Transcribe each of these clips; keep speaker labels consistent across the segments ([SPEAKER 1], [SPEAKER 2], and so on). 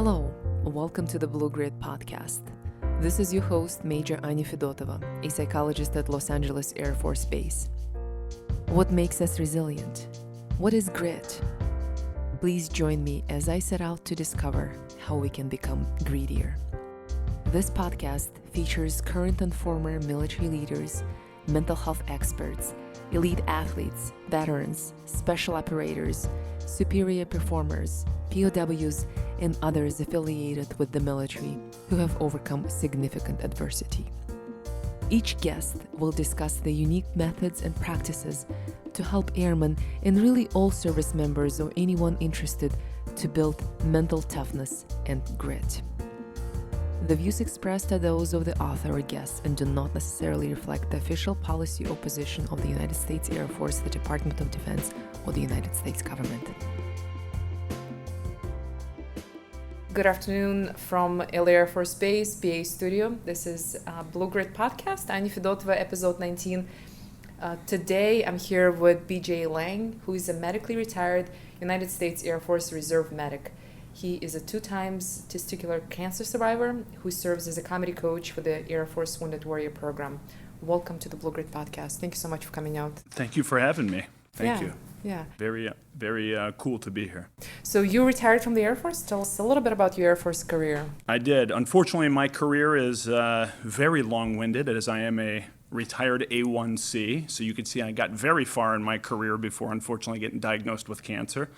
[SPEAKER 1] Hello, welcome to the Blue Grid podcast. This is your host, Major Anya Fedotova, a psychologist at Los Angeles Air Force Base. What makes us resilient? What is grit? Please join me as I set out to discover how we can become greedier. This podcast features current and former military leaders, mental health experts, elite athletes, veterans, special operators, superior performers, POWs, and others affiliated with the military who have overcome significant adversity. Each guest will discuss the unique methods and practices to help airmen and really all service members or anyone interested to build mental toughness and grit. The views expressed are those of the author or guest and do not necessarily reflect the official policy or position of the United States Air Force, the Department of Defense, or the United States government. Good afternoon from LA Air Force Base, BA Studio. This is Blue Grid Podcast, Anya Fedotova, episode 19. Today I'm here with BJ Lange, who is a medically retired United States Air Force Reserve medic. He is a 2-time testicular cancer survivor who serves as a comedy coach for the Air Force Wounded Warrior program. Welcome to the Blue Grid Podcast. Thank you so much for coming out.
[SPEAKER 2] Thank you for having me. Thank you.
[SPEAKER 1] Yeah.
[SPEAKER 2] Very cool to be here.
[SPEAKER 1] So you retired from the Air Force. Tell us a little bit about your Air Force career.
[SPEAKER 2] I did. Unfortunately, my career is very long-winded as I am a retired A1C. So you can see I got very far in my career before, unfortunately, getting diagnosed with cancer.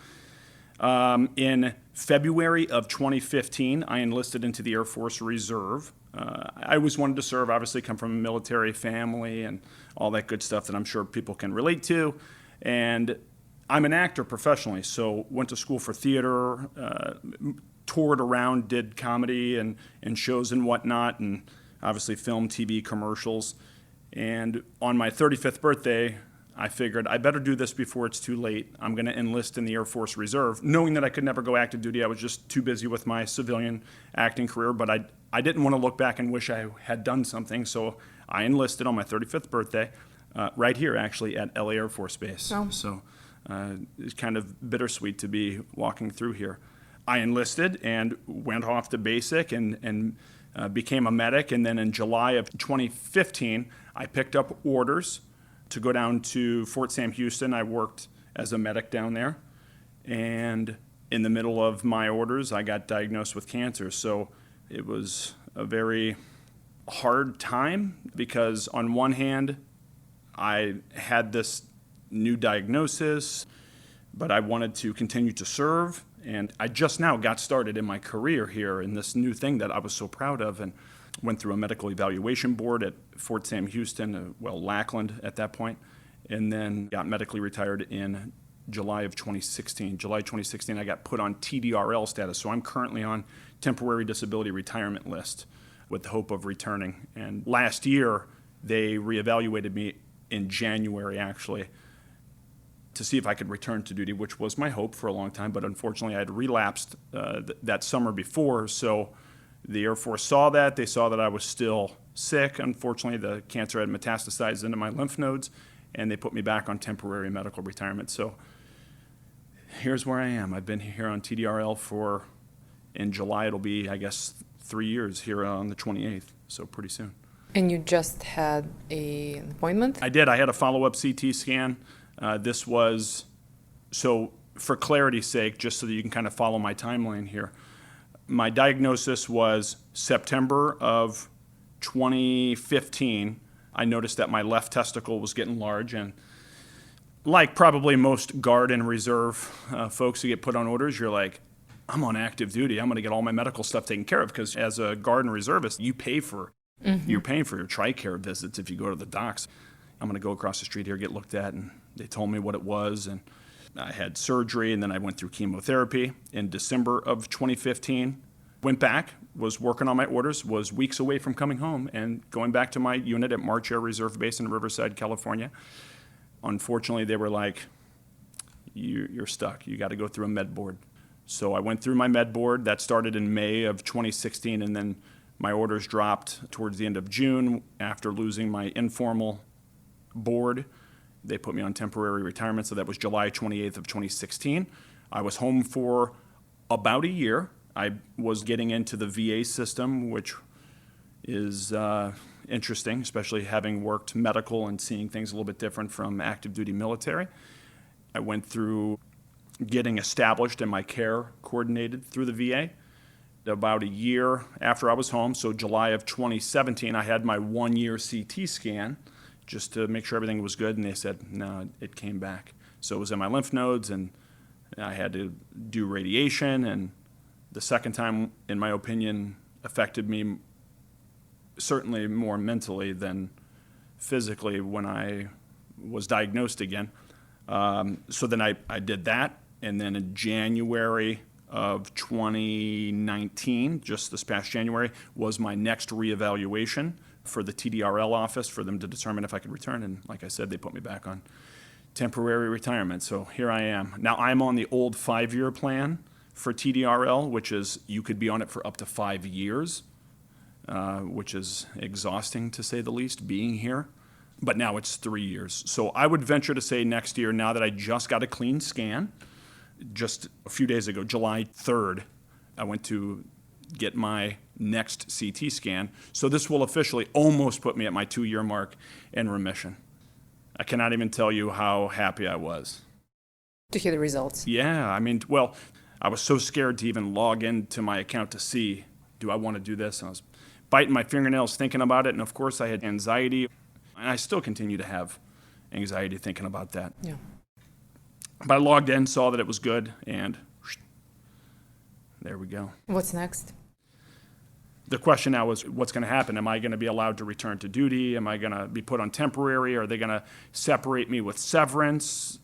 [SPEAKER 2] In February of 2015, I enlisted into the Air Force Reserve. I always wanted to serve, obviously come from a military family and all that good stuff that I'm sure people can relate to. And I'm an actor professionally, so went to school for theater, toured around, did comedy and shows and whatnot, and obviously film, TV, commercials. And on my 35th birthday, I figured I better do this before it's too late. I'm going to enlist in the Air Force Reserve, knowing that I could never go active duty. I was just too busy with my civilian acting career, but I didn't want to look back and wish I had done something, so I enlisted on my 35th birthday, right here actually at LA Air Force Base.
[SPEAKER 1] Oh.
[SPEAKER 2] So it's kind of bittersweet to be walking through here. I enlisted and went off to basic and became a medic, and then in July of 2015, I picked up orders to go down to Fort Sam Houston. I worked as a medic down there, and in the middle of my orders, I got diagnosed with cancer. So it was a very hard time because on one hand, I had this new diagnosis, but I wanted to continue to serve, and I just now got started in my career here in this new thing that I was so proud of, and went through a medical evaluation board at Fort Sam Houston, Lackland at that point, and then got medically retired in July of 2016. July 2016, I got put on TDRL status, so I'm currently on temporary disability retirement list with the hope of returning. And last year, they reevaluated me in January, actually, to see if I could return to duty, which was my hope for a long time, but unfortunately I had relapsed that summer before, so the Air Force saw that. They saw that I was still sick. Unfortunately, the cancer had metastasized into my lymph nodes, and they put me back on temporary medical retirement. So here's where I am. I've been here on TDRL in July, it'll be, I guess, 3 years here on the 28th, so pretty soon.
[SPEAKER 1] And you just had an appointment?
[SPEAKER 2] I did. I had a follow-up CT scan. This was, so for clarity's sake, just so that you can kind of follow my timeline here, my diagnosis was September of 2015. I noticed that my left testicle was getting large, and like probably most Guard and Reserve folks who get put on orders, you're like, I'm on active duty. I'm going to get all my medical stuff taken care of, because as a Guard and Reservist, you're paying for your TRICARE visits if you go to the docs. I'm going to go across the street here, get looked at, and they told me what it was, and I had surgery, and then I went through chemotherapy in December of 2015. Went back, was working on my orders, was weeks away from coming home and going back to my unit at March Air Reserve Base in Riverside, California. Unfortunately, they were like, you're stuck. You got to go through a med board. So I went through my med board. That started in May of 2016, and then my orders dropped towards the end of June after losing my informal board. They put me on temporary retirement, so that was July 28th of 2016. I was home for about a year, I was getting into the VA system, which is interesting, especially having worked medical and seeing things a little bit different from active duty military. I went through getting established and my care coordinated through the VA. About a year after I was home, so July of 2017, I had my 1-year CT scan just to make sure everything was good, and they said, no, it came back. So it was in my lymph nodes, and I had to do radiation, and the second time, in my opinion, affected me certainly more mentally than physically when I was diagnosed again. So then I did that, and then in January of 2019, just this past January, was my next reevaluation for the TDRL office for them to determine if I could return. And like I said, they put me back on temporary retirement. So here I am. Now I'm on the old 5-year plan for TDRL, which is you could be on it for up to 5 years, which is exhausting to say the least, being here. But now it's 3 years. So I would venture to say next year, now that I just got a clean scan, just a few days ago, July 3rd, I went to get my next CT scan. So this will officially almost put me at my 2-year mark in remission. I cannot even tell you how happy I was.
[SPEAKER 1] To hear the results.
[SPEAKER 2] Yeah, I mean, well, I was so scared to even log into my account to see, do I want to do this? And I was biting my fingernails thinking about it. And of course I had anxiety, and I still continue to have anxiety thinking about that.
[SPEAKER 1] Yeah.
[SPEAKER 2] But I logged in, saw that it was good, and there we go.
[SPEAKER 1] What's next?
[SPEAKER 2] The question now is, what's going to happen? Am I going to be allowed to return to duty? Am I going to be put on temporary? Are they going to separate me with severance?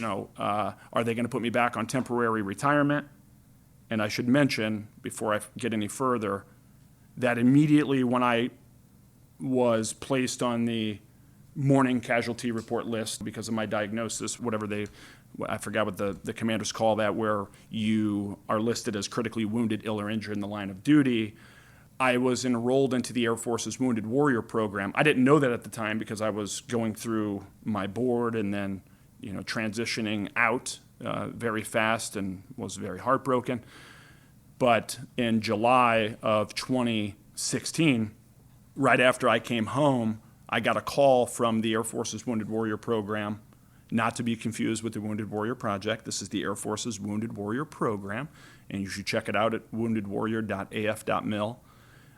[SPEAKER 2] Are they going to put me back on temporary retirement? And I should mention, before I get any further, that immediately when I was placed on the morning casualty report list because of my diagnosis, I forgot what the commanders call that, where you are listed as critically wounded, ill, or injured in the line of duty. I was enrolled into the Air Force's Wounded Warrior program. I didn't know that at the time because I was going through my board and then, transitioning out very fast and was very heartbroken. But in July of 2016, right after I came home, I got a call from the Air Force's Wounded Warrior program, not to be confused with the Wounded Warrior Project. This is the Air Force's Wounded Warrior program, and you should check it out at woundedwarrior.af.mil.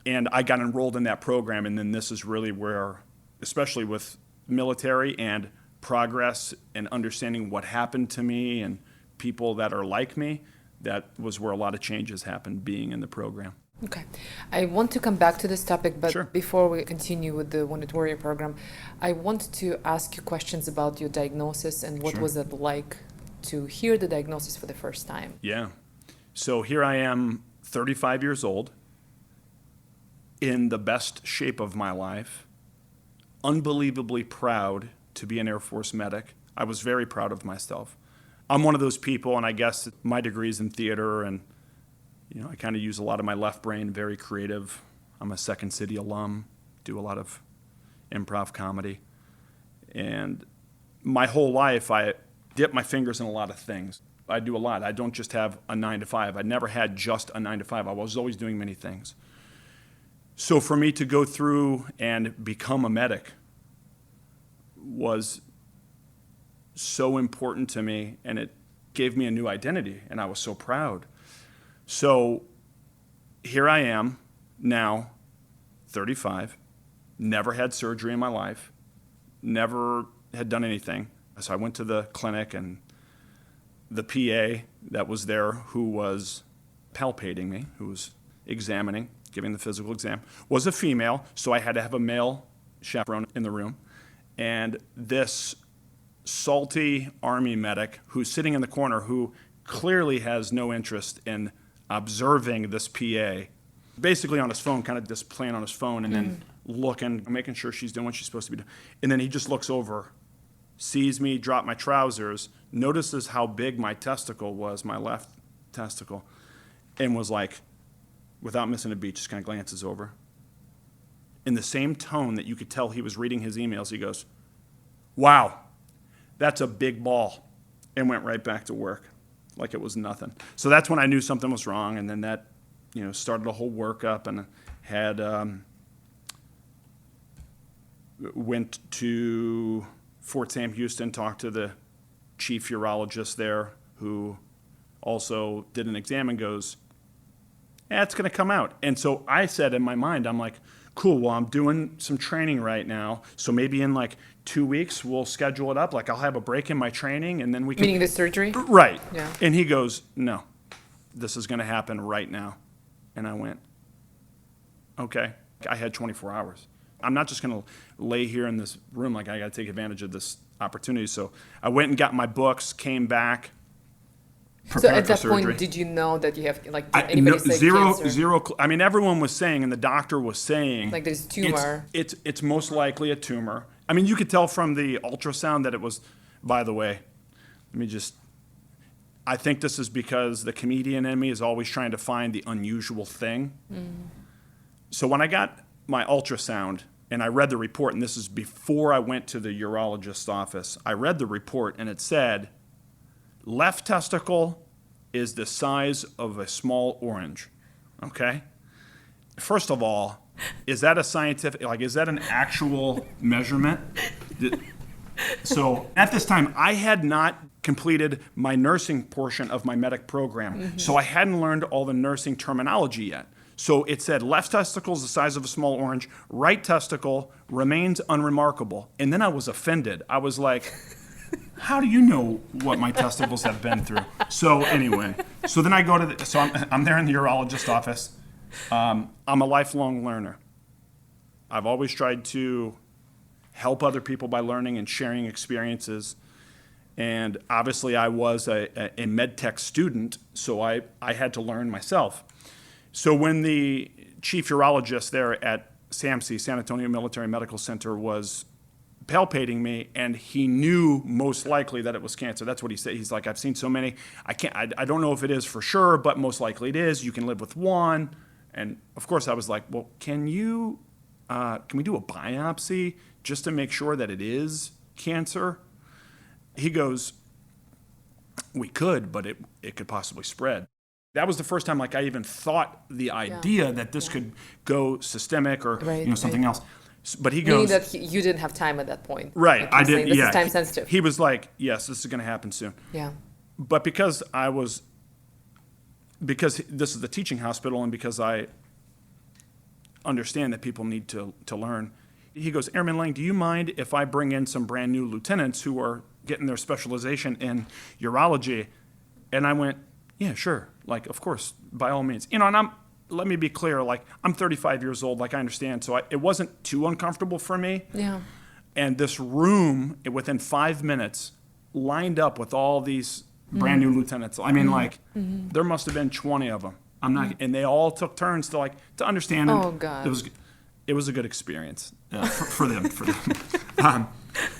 [SPEAKER 2] And I got enrolled in that program, and then this is really where, especially with military and progress and understanding what happened to me and people that are like me, that was where a lot of changes happened being in the program.
[SPEAKER 1] Okay. I want to come back to this topic, but
[SPEAKER 2] Sure.
[SPEAKER 1] Before we continue with the Wounded Warrior program, I want to ask you questions about your diagnosis and what
[SPEAKER 2] Sure.
[SPEAKER 1] was it like to hear the diagnosis for the first time?
[SPEAKER 2] Yeah. So here I am, 35 years old, in the best shape of my life, unbelievably proud to be an Air Force medic. I was very proud of myself. I'm one of those people, and I guess my degree's in theater, and I kind of use a lot of my left brain, very creative. I'm a Second City alum, do a lot of improv comedy. And my whole life, I dip my fingers in a lot of things. I do a lot. I don't just have a 9-to-5. I never had just a 9-to-5. I was always doing many things. So for me to go through and become a medic was so important to me, and it gave me a new identity, and I was so proud. So here I am now, 35, never had surgery in my life, never had done anything. So I went to the clinic, and the PA that was there, who was palpating me, who was examining, giving the physical exam, was a female, so I had to have a male chaperone in the room. And this salty Army medic who's sitting in the corner, who clearly has no interest in observing this PA, basically on his phone, kind of just playing on his phone and then looking, making sure she's doing what she's supposed to be doing. And then he just looks over, sees me drop my trousers, notices how big my testicle was, my left testicle, and was like, without missing a beat, just kind of glances over. In the same tone that you could tell he was reading his emails, he goes, "Wow, that's a big ball," and went right back to work like it was nothing. So that's when I knew something was wrong, and then that started a whole workup and had went to Fort Sam Houston, talked to the chief urologist there, who also did an exam and goes, it's going to come out. And so I said in my mind, I'm like, cool, well, I'm doing some training right now, so maybe in like 2 weeks we'll schedule it up. Like I'll have a break in my training and then we can...
[SPEAKER 1] Meaning the surgery?
[SPEAKER 2] Right.
[SPEAKER 1] Yeah.
[SPEAKER 2] And he goes, no, this is going to happen right now. And I went, okay. I had 24 hours. I'm not just going to lay here in this room, like I got to take advantage of this opportunity. So I went and got my books, came back,
[SPEAKER 1] So at that
[SPEAKER 2] surgery.
[SPEAKER 1] point, did you know that you have, like, did anybody say cancer?
[SPEAKER 2] Zero. I mean, everyone was saying, and the doctor was saying,
[SPEAKER 1] Like there's tumor.
[SPEAKER 2] It's most likely a tumor. I mean, you could tell from the ultrasound that it was. By the way, I think this is because the comedian in me is always trying to find the unusual thing. So when I got my ultrasound and I read the report, and this is before I went to the urologist's office, I read the report and it said, left testicle is the size of a small orange, okay? First of all, is that a scientific, is that an actual measurement? So at this time, I had not completed my nursing portion of my medic program, so I hadn't learned all the nursing terminology yet. So it said left testicle is the size of a small orange, right testicle remains unremarkable. And then I was offended. I was like, how do you know what my testicles have been through? So anyway, so then I go to I'm there in the urologist office. I'm a lifelong learner. I've always tried to help other people by learning and sharing experiences. And obviously I was a med tech student, so I had to learn myself. So when the chief urologist there at SAMC, San Antonio Military Medical Center, was palpating me, and he knew most likely that it was cancer. That's what he said. He's like, I've seen so many. I don't know if it is for sure, but most likely it is. You can live with one. And of course I was like, well, can we do a biopsy just to make sure that it is cancer? He goes, we could, but it could possibly spread. That was the first time I even thought the idea that this could go systemic or something else. But he goes...
[SPEAKER 1] Meaning that you didn't have time at that point.
[SPEAKER 2] Right,
[SPEAKER 1] like
[SPEAKER 2] I didn't,
[SPEAKER 1] This is time sensitive.
[SPEAKER 2] He was like, yes, this is going to happen soon.
[SPEAKER 1] Yeah.
[SPEAKER 2] But because this is the teaching hospital and because I understand that people need to learn, he goes, Airman Lange, do you mind if I bring in some brand new lieutenants who are getting their specialization in urology? And I went, yeah, sure. Of course, by all means. And let me be clear, I'm 35 years old, I understand, so it wasn't too uncomfortable for me.
[SPEAKER 1] Yeah.
[SPEAKER 2] And this room, within 5 minutes, lined up with all these brand new lieutenants. There must have been 20 of them. And they all took turns to understand.
[SPEAKER 1] Oh, God.
[SPEAKER 2] It was a good experience for them.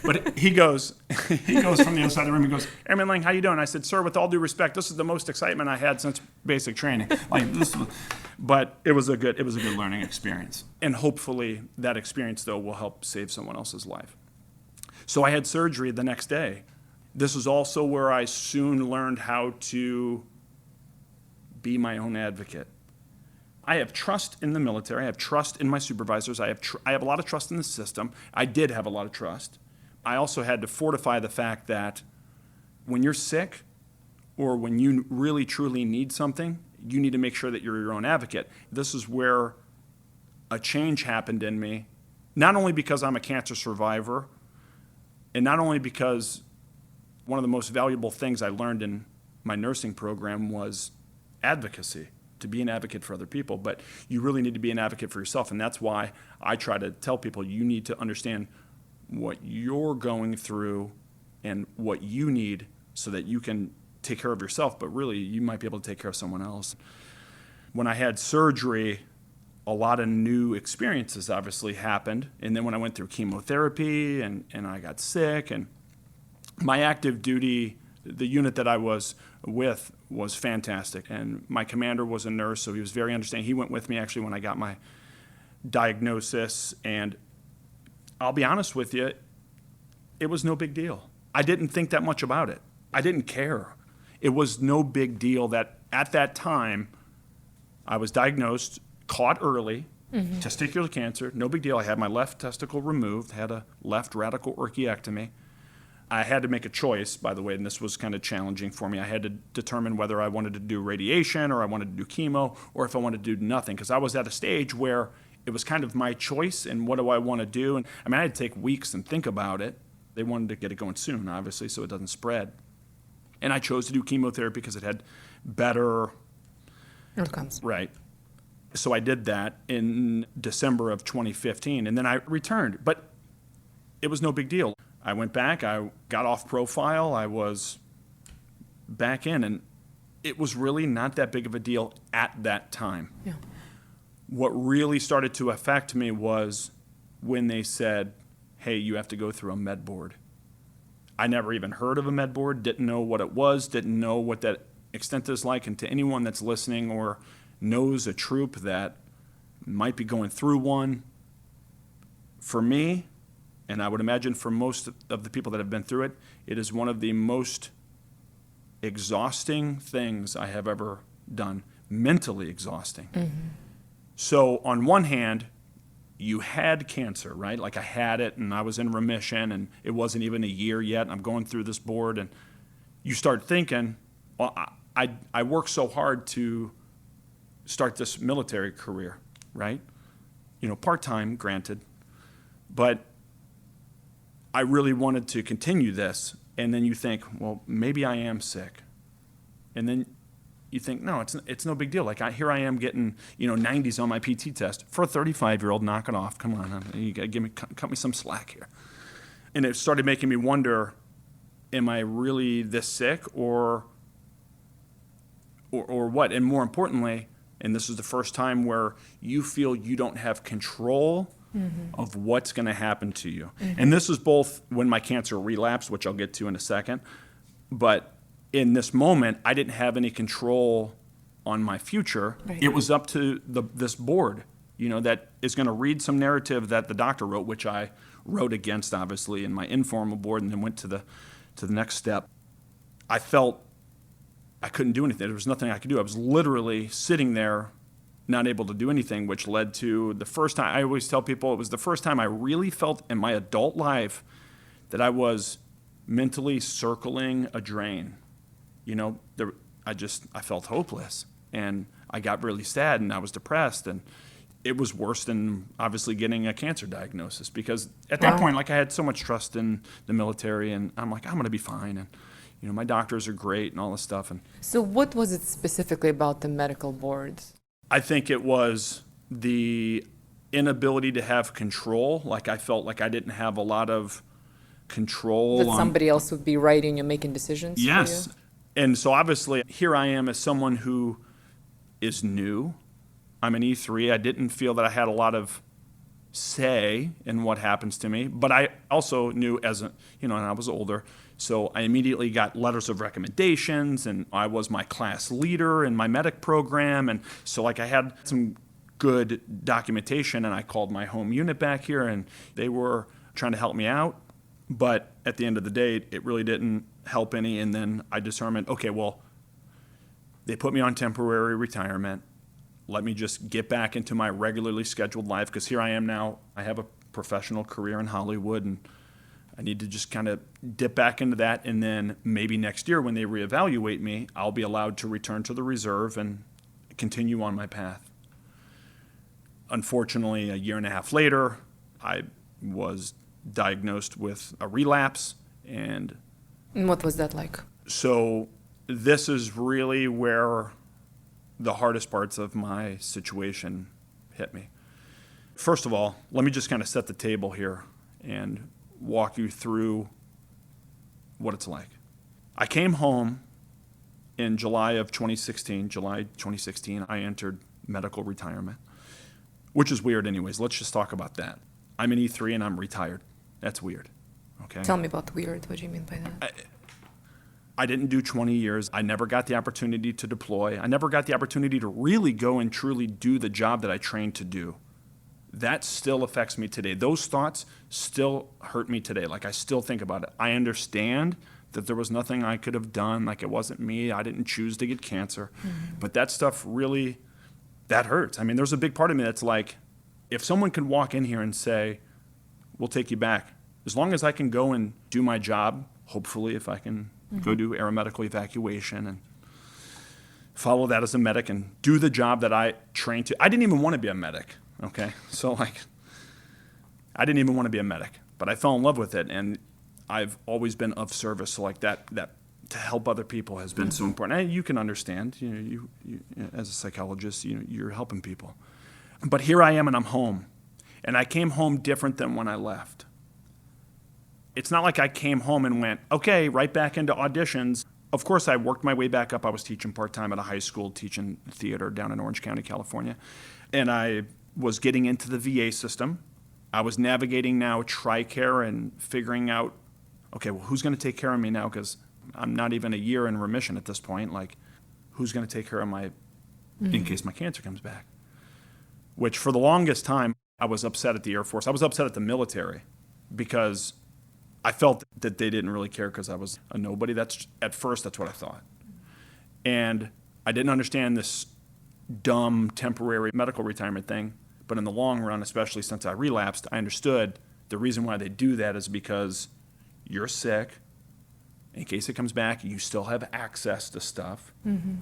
[SPEAKER 2] But he goes from the other side of the room. He goes, Airman Lange, how you doing? I said, sir, with all due respect, this is the most excitement I had since basic training. But it was a good learning experience, and hopefully that experience though will help save someone else's life. So I had surgery the next day. This was also where I soon learned how to be my own advocate. I have trust in the military. I have trust in my supervisors. I have a lot of trust in the system. I did have a lot of trust. I also had to fortify the fact that when you're sick or when you really truly need something, you need to make sure that you're your own advocate. This is where a change happened in me, not only because I'm a cancer survivor, and not only because one of the most valuable things I learned in my nursing program was advocacy, to be an advocate for other people, but you really need to be an advocate for yourself. And that's why I try to tell people you need to understand what you're going through and what you need so that you can take care of yourself, but really you might be able to take care of someone else. When I had surgery, a lot of new experiences obviously happened. And then when I went through chemotherapy and I got sick, and my active duty, the unit that I was with was fantastic. And my commander was a nurse, so he was very understanding. He went with me actually when I got my diagnosis. And I'll be honest with you, it was no big deal. I didn't think that much about it. I didn't care. It was no big deal that at that time I was diagnosed, caught early, testicular cancer, no big deal. I had my left testicle removed, had a left radical orchiectomy. I had to make a choice, by the way, and this was kind of challenging for me. I had to determine whether I wanted to do radiation or I wanted to do chemo or if I wanted to do nothing, because I was at a stage where it was kind of my choice and what do I want to do. And I mean, I had to take weeks and think about it. They wanted to get it going soon, obviously, so it doesn't spread. And I chose to do chemotherapy because it had better
[SPEAKER 1] outcomes.
[SPEAKER 2] Right. So I did that in December of 2015, and then I returned. But it was no big deal. I went back, I got off profile, I was back in, and it was really not that big of a deal at that time.
[SPEAKER 1] Yeah.
[SPEAKER 2] What really started to affect me was when they said, hey, you have to go through a med board. I never even heard of a med board, didn't know what it was, didn't know what that extent is like. And to anyone that's listening or knows a troop that might be going through one, for me, and I would imagine for most of the people that have been through it, it is one of the most exhausting things I have ever done, mentally exhausting. So on one hand, you had cancer, right? Like I had it and I was in remission and it wasn't even a year yet and I'm going through this board and you start thinking, well, I worked so hard to start this military career, right? You know, part-time, granted, but I really wanted to continue this. And then you think, well, maybe I am sick. And then you think, no, it's no big deal. Like here I am getting, 90s on my PT test for a 35-year-old. Knock it off. Come on, you gotta cut me some slack here. And it started making me wonder, am I really this sick or what? And more importantly, and this is the first time where you feel you don't have control of what's going to happen to you. And this is both when my cancer relapsed, which I'll get to in a second, but in this moment, I didn't have any control on my future.
[SPEAKER 1] Right.
[SPEAKER 2] It was up to this board, that is going to read some narrative that the doctor wrote, which I wrote against, obviously, in my informal board, and then went to the next step. I felt I couldn't do anything. There was nothing I could do. I was literally sitting there, not able to do anything, which led to the first time. I always tell people it was the first time I really felt in my adult life that I was mentally circling a drain. I felt hopeless, and I got really sad, and I was depressed, and it was worse than obviously getting a cancer diagnosis, because at that point, I had so much trust in the military, and I'm like, I'm going to be fine, and my doctors are great and all this stuff. And
[SPEAKER 1] So what was it specifically about the medical boards?
[SPEAKER 2] I think it was the inability to have control. Like I felt like I didn't have a lot of control.
[SPEAKER 1] That somebody else would be writing and making decisions
[SPEAKER 2] Yes.
[SPEAKER 1] for you?
[SPEAKER 2] And so obviously here I am as someone who is new. I'm an E3. I didn't feel that I had a lot of say in what happens to me, but I also knew and I was older, so I immediately got letters of recommendations, and I was my class leader in my medic program, and so I had some good documentation, and I called my home unit back here, and they were trying to help me out, but at the end of the day, it really didn't help any, and then I determined, okay, well, they put me on temporary retirement. Let me just get back into my regularly scheduled life, because here I am now. I have a professional career in Hollywood, and I need to just kind of dip back into that, and then maybe next year when they reevaluate me, I'll be allowed to return to the reserve and continue on my path. Unfortunately, a year and a half later, I was diagnosed with a relapse, and
[SPEAKER 1] what was that like?
[SPEAKER 2] So this is really where the hardest parts of my situation hit me. First of all, let me just kind of set the table here and walk you through what it's like. I came home in July 2016, I entered medical retirement, which is weird anyways. Let's just talk about that. I'm an E3 and I'm retired. That's weird, okay?
[SPEAKER 1] Tell me about weird. What do you mean by that?
[SPEAKER 2] I didn't do 20 years. I never got the opportunity to deploy. I never got the opportunity to really go and truly do the job that I trained to do. That still affects me today. Those thoughts still hurt me today. Like I still think about it. I understand that there was nothing I could have done. Like it wasn't me. I didn't choose to get cancer. But that stuff really that hurts. I mean, there's a big part of me that's like, if someone can walk in here and say, we'll take you back, as long as I can go and do my job, hopefully if I can go do aeromedical evacuation and follow that as a medic and do the job that I trained to. I didn't even want to be a medic, okay? So like, I didn't even want to be a medic, but I fell in love with it, and I've always been of service. So like that to help other people has been so important. And you can understand, you as a psychologist, you're helping people. But here I am, and I'm home, and I came home different than when I left. It's not like I came home and went, okay, right back into auditions. Of course, I worked my way back up. I was teaching part-time at a high school, teaching theater down in Orange County, California. And I was getting into the VA system. I was navigating now TRICARE and figuring out, okay, well, who's going to take care of me now? Because I'm not even a year in remission at this point. Like, who's going to take care of my, in case my cancer comes back? Which for the longest time, I was upset at the Air Force. I was upset at the military because I felt that they didn't really care because I was a nobody. At first, that's what I thought. And I didn't understand this dumb temporary medical retirement thing. But in the long run, especially since I relapsed, I understood the reason why they do that is because you're sick. In case it comes back, you still have access to stuff.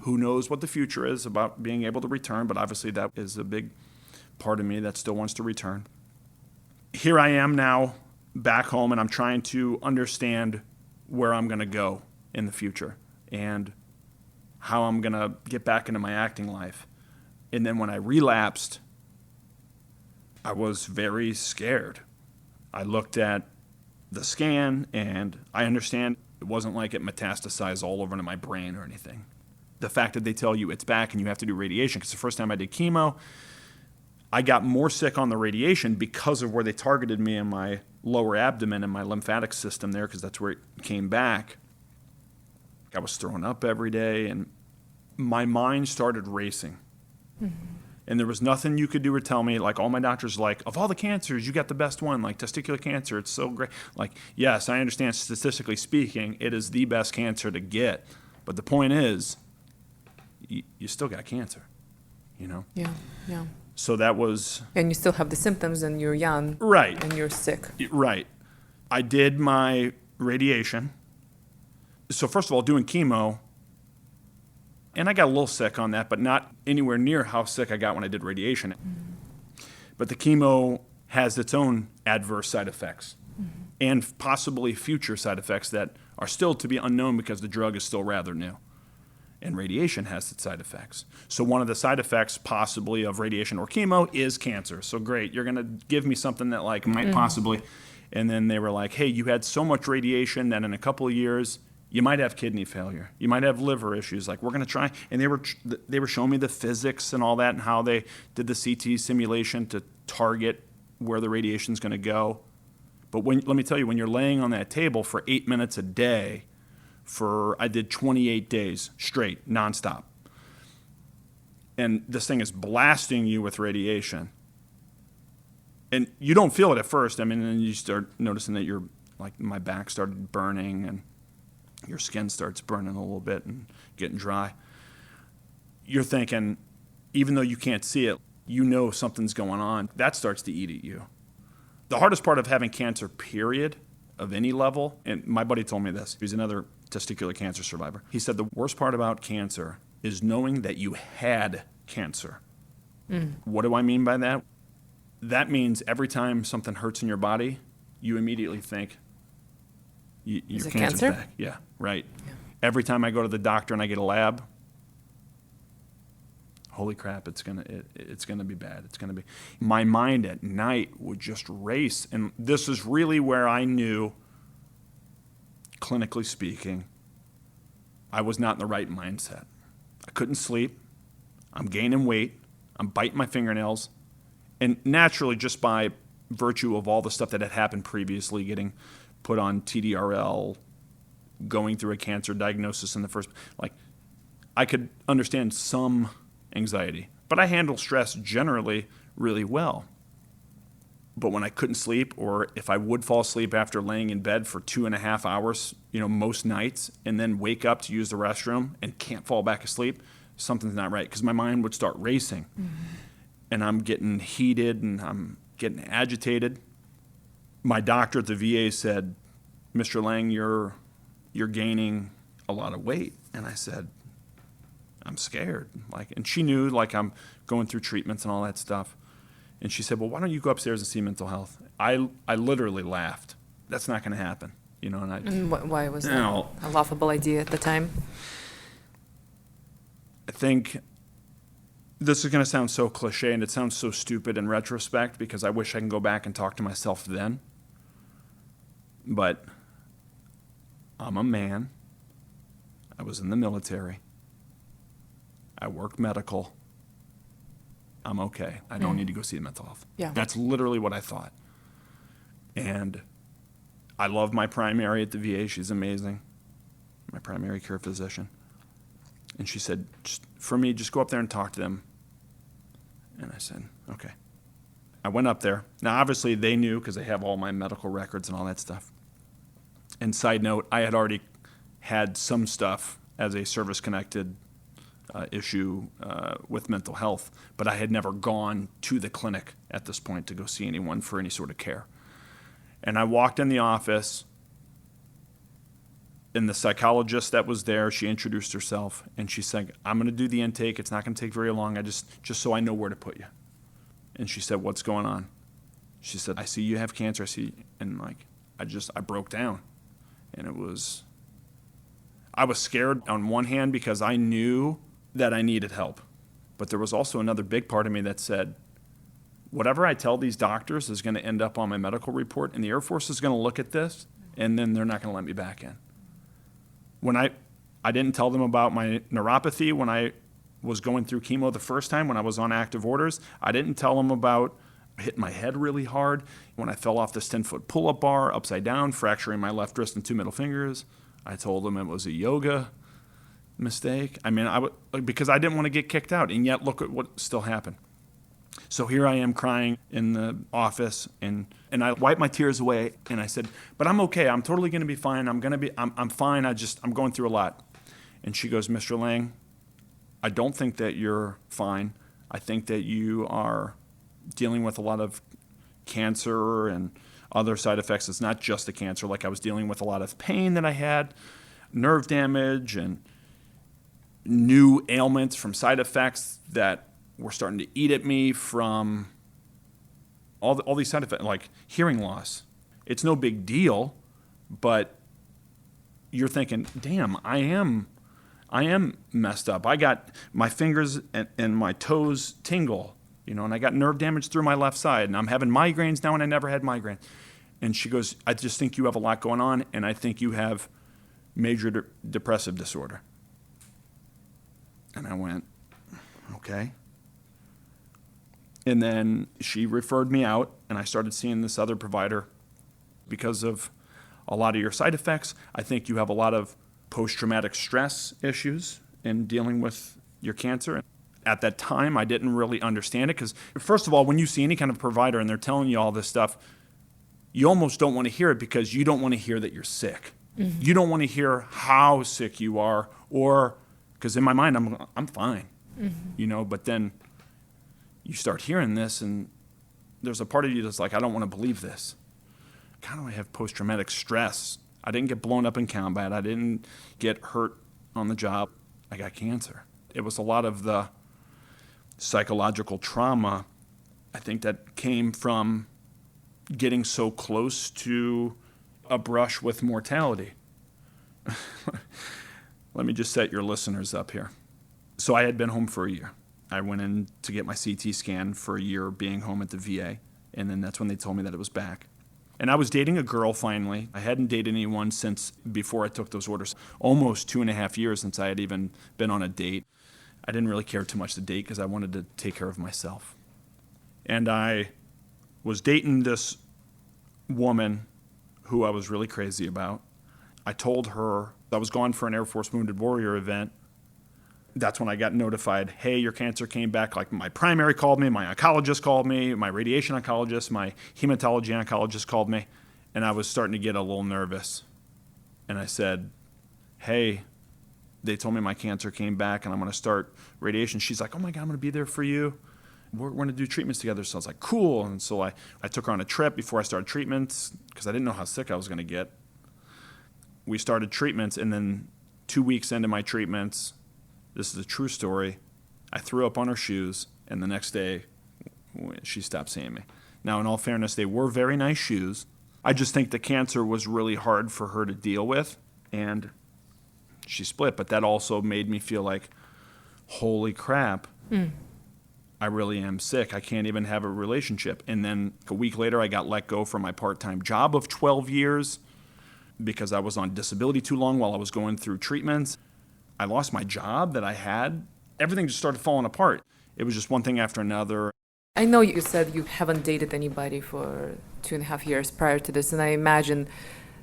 [SPEAKER 2] Who knows what the future is about being able to return, but obviously that is a big part of me that still wants to return. Here I am now, back home, and I'm trying to understand where I'm going to go in the future and how I'm going to get back into my acting life. And then when I relapsed, I was very scared. I looked at the scan, and I understand it wasn't like it metastasized all over into my brain or anything. The fact that they tell you it's back and you have to do radiation, because the first time I did chemo, I got more sick on the radiation because of where they targeted me in my lower abdomen and my lymphatic system there, because that's where it came back. I was throwing up every day, and my mind started racing. And there was nothing you could do or tell me. Like, all my doctors like, of all the cancers, you got the best one, like testicular cancer, it's so great. Like, yes, I understand statistically speaking, it is the best cancer to get. But the point is, you still got cancer, Yeah. So that was...
[SPEAKER 1] And you still have the symptoms, and you're young.
[SPEAKER 2] Right.
[SPEAKER 1] And you're sick.
[SPEAKER 2] Right. I did my radiation. So first of all, doing chemo, and I got a little sick on that, but not anywhere near how sick I got when I did radiation. But the chemo has its own adverse side effects and possibly future side effects that are still to be unknown because the drug is still rather new. And radiation has its side effects. So one of the side effects possibly of radiation or chemo is cancer. So great, you're going to give me something that like might possibly. And then they were like, hey, you had so much radiation that in a couple of years, you might have kidney failure. You might have liver issues. Like, we're going to try. And they were showing me the physics and all that and how they did the CT simulation to target where the radiation's going to go. But let me tell you, when you're laying on that table for 8 minutes a day, I did 28 days straight, nonstop. And this thing is blasting you with radiation. And you don't feel it at first. I mean, and you start noticing that my back started burning and your skin starts burning a little bit and getting dry. You're thinking, even though you can't see it, something's going on. That starts to eat at you. The hardest part of having cancer, period, of any level, and my buddy told me this, he's another testicular cancer survivor. He said the worst part about cancer is knowing that you had cancer. What do I mean by that? That means every time something hurts in your body, you immediately think, your cancer's back. Yeah, right. Yeah. Every time I go to the doctor and I get a lab, holy crap, it's gonna be bad. It's gonna be. My mind at night would just race, and this is really where I knew, clinically speaking, I was not in the right mindset. I couldn't sleep. I'm gaining weight. I'm biting my fingernails, and naturally, just by virtue of all the stuff that had happened previously, getting put on TDRL, going through a cancer diagnosis in the first, I could understand some anxiety, but I handle stress generally really well. But when I couldn't sleep, or if I would fall asleep after laying in bed for 2.5 hours, most nights, and then wake up to use the restroom and can't fall back asleep, something's not right, because my mind would start racing. And I'm getting heated and I'm getting agitated. My doctor at the VA said, Mr. Lange, you're gaining a lot of weight. And I said, I'm scared. And she knew, I'm going through treatments and all that stuff. And she said, well, why don't you go upstairs and see mental health? I literally laughed. That's not going to happen. And
[SPEAKER 1] why was that a laughable idea at the time?
[SPEAKER 2] I think this is going to sound so cliche, and it sounds so stupid in retrospect, because I wish I can go back and talk to myself then. But I'm a man. I was in the military. I worked medical. I'm okay. I don't need to go see mental health.
[SPEAKER 1] Yeah.
[SPEAKER 2] That's literally what I thought. And I love my primary at the VA. She's amazing, my primary care physician. And she said, for me, just go up there and talk to them. And I said, okay. I went up there. Now, obviously, they knew, because they have all my medical records and all that stuff. And side note, I had already had some stuff as a service-connected issue with mental health, but I had never gone to the clinic at this point to go see anyone for any sort of care. And I walked in the office, and the psychologist that was there, she introduced herself, and she said, I'm going to do the intake. It's not going to take very long. Just so I know where to put you. And she said, what's going on? She said, I see you have cancer. And I broke down. And I was scared on one hand, because I knew that I needed help. But there was also another big part of me that said, whatever I tell these doctors is going to end up on my medical report, and the Air Force is going to look at this, and then they're not going to let me back in. When I didn't tell them about my neuropathy when I was going through chemo the first time, when I was on active orders. I didn't tell them about hitting my head really hard when I fell off this 10-foot pull-up bar upside down, fracturing my left wrist and 2 middle fingers. I told them it was a yoga mistake. Because I didn't want to get kicked out, and yet look at what still happened. So here I am crying in the office, and I wiped my tears away, and I said, but I'm okay. I'm totally going to be fine. I'm fine. I'm going through a lot. And she goes, Mr. Lange, I don't think that you're fine. I think that you are dealing with a lot of cancer and other side effects. It's not just the cancer. I was dealing with a lot of pain that I had, nerve damage, and new ailments from side effects that were starting to eat at me from all these side effects, like hearing loss. It's no big deal, but you're thinking, damn, I am messed up. I got my fingers and my toes tingle, and I got nerve damage through my left side, and I'm having migraines now, and I never had migraines. And she goes, I just think you have a lot going on, and I think you have major depressive disorder. And I went, okay. And then she referred me out, and I started seeing this other provider. Because of a lot of your side effects, I think you have a lot of post-traumatic stress issues in dealing with your cancer. At that time, I didn't really understand it, because first of all, when you see any kind of provider and they're telling you all this stuff, you almost don't want to hear it, because you don't want to hear that you're sick. Mm-hmm. You don't want to hear how sick you are, or because in my mind, I'm fine, mm-hmm. But then you start hearing this, and there's a part of you that's like, I don't want to believe this. How do I have post-traumatic stress? I didn't get blown up in combat. I didn't get hurt on the job. I got cancer. It was a lot of the psychological trauma, I think, that came from getting so close to a brush with mortality. Let me just set your listeners up here. So I had been home for a year. I went in to get my CT scan for a year being home at the VA, and then that's when they told me that it was back. And I was dating a girl finally. I hadn't dated anyone since before I took those orders. Almost 2.5 years since I had even been on a date. I didn't really care too much to date, because I wanted to take care of myself. And I was dating this woman who I was really crazy about. I told her I was going for an Air Force Wounded Warrior event. That's when I got notified, hey, your cancer came back. My primary called me, my oncologist called me, my radiation oncologist, my hematology oncologist called me, and I was starting to get a little nervous. And I said, hey, they told me my cancer came back and I'm going to start radiation. She's like, oh my God, I'm going to be there for you. We're going to do treatments together. So I was like, cool. And so I took her on a trip before I started treatments because I didn't know how sick I was going to get. We started treatments, and then 2 weeks into my treatments, this is a true story, I threw up on her shoes, and the next day she stopped seeing me. Now, in all fairness, they were very nice shoes. I just think the cancer was really hard for her to deal with, and she split. But that also made me feel like, holy crap, I really am sick. I can't even have a relationship. And then a week later, I got let go from my part-time job of 12 years because I was on disability too long while I was going through treatments. I lost my job that I had. Everything just started falling apart. It was just one thing after another.
[SPEAKER 1] I know you said you haven't dated anybody for 2.5 years prior to this, and I imagine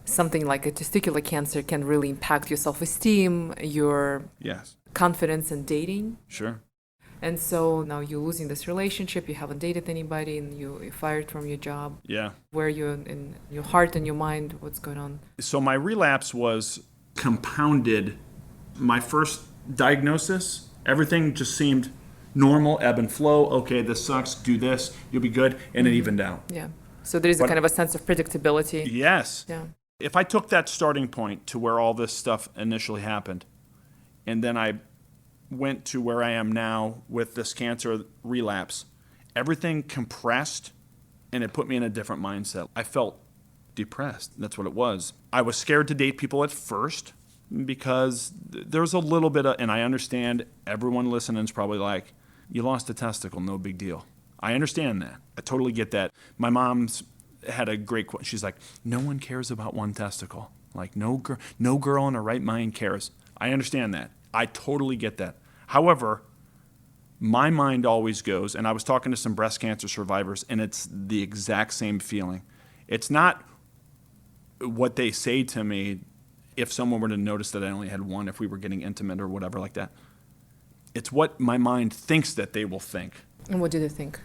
[SPEAKER 1] something like a testicular cancer can really impact your self-esteem, your
[SPEAKER 2] Yes.
[SPEAKER 1] confidence in dating.
[SPEAKER 2] Sure.
[SPEAKER 1] And so now you're losing this relationship, you haven't dated anybody, and you're fired from your job.
[SPEAKER 2] Yeah.
[SPEAKER 1] Where are you in your heart and your mind? What's going on?
[SPEAKER 2] So my relapse was compounded. My first diagnosis, everything just seemed normal, ebb and flow. Okay, this sucks, do this, you'll be good, and it evened out.
[SPEAKER 1] Yeah. So there is a kind of a sense of predictability.
[SPEAKER 2] Yes.
[SPEAKER 1] Yeah.
[SPEAKER 2] If I took that starting point to where all this stuff initially happened, and then I went to where I am now with this cancer relapse, everything compressed, and it put me in a different mindset. I felt depressed. That's what it was. I was scared to date people at first because there's a little bit of, and I understand everyone listening is probably like, you lost a testicle, no big deal. I understand that. I totally get that. My mom's had a great quote. She's like, no one cares about one testicle. Like, no girl in her right mind cares. I understand that. I totally get that. However, my mind always goes, and I was talking to some breast cancer survivors, and it's the exact same feeling. It's not what they say to me if someone were to notice that I only had one, if we were getting intimate or whatever like that. It's what my mind thinks that they will think.
[SPEAKER 1] And what do they think?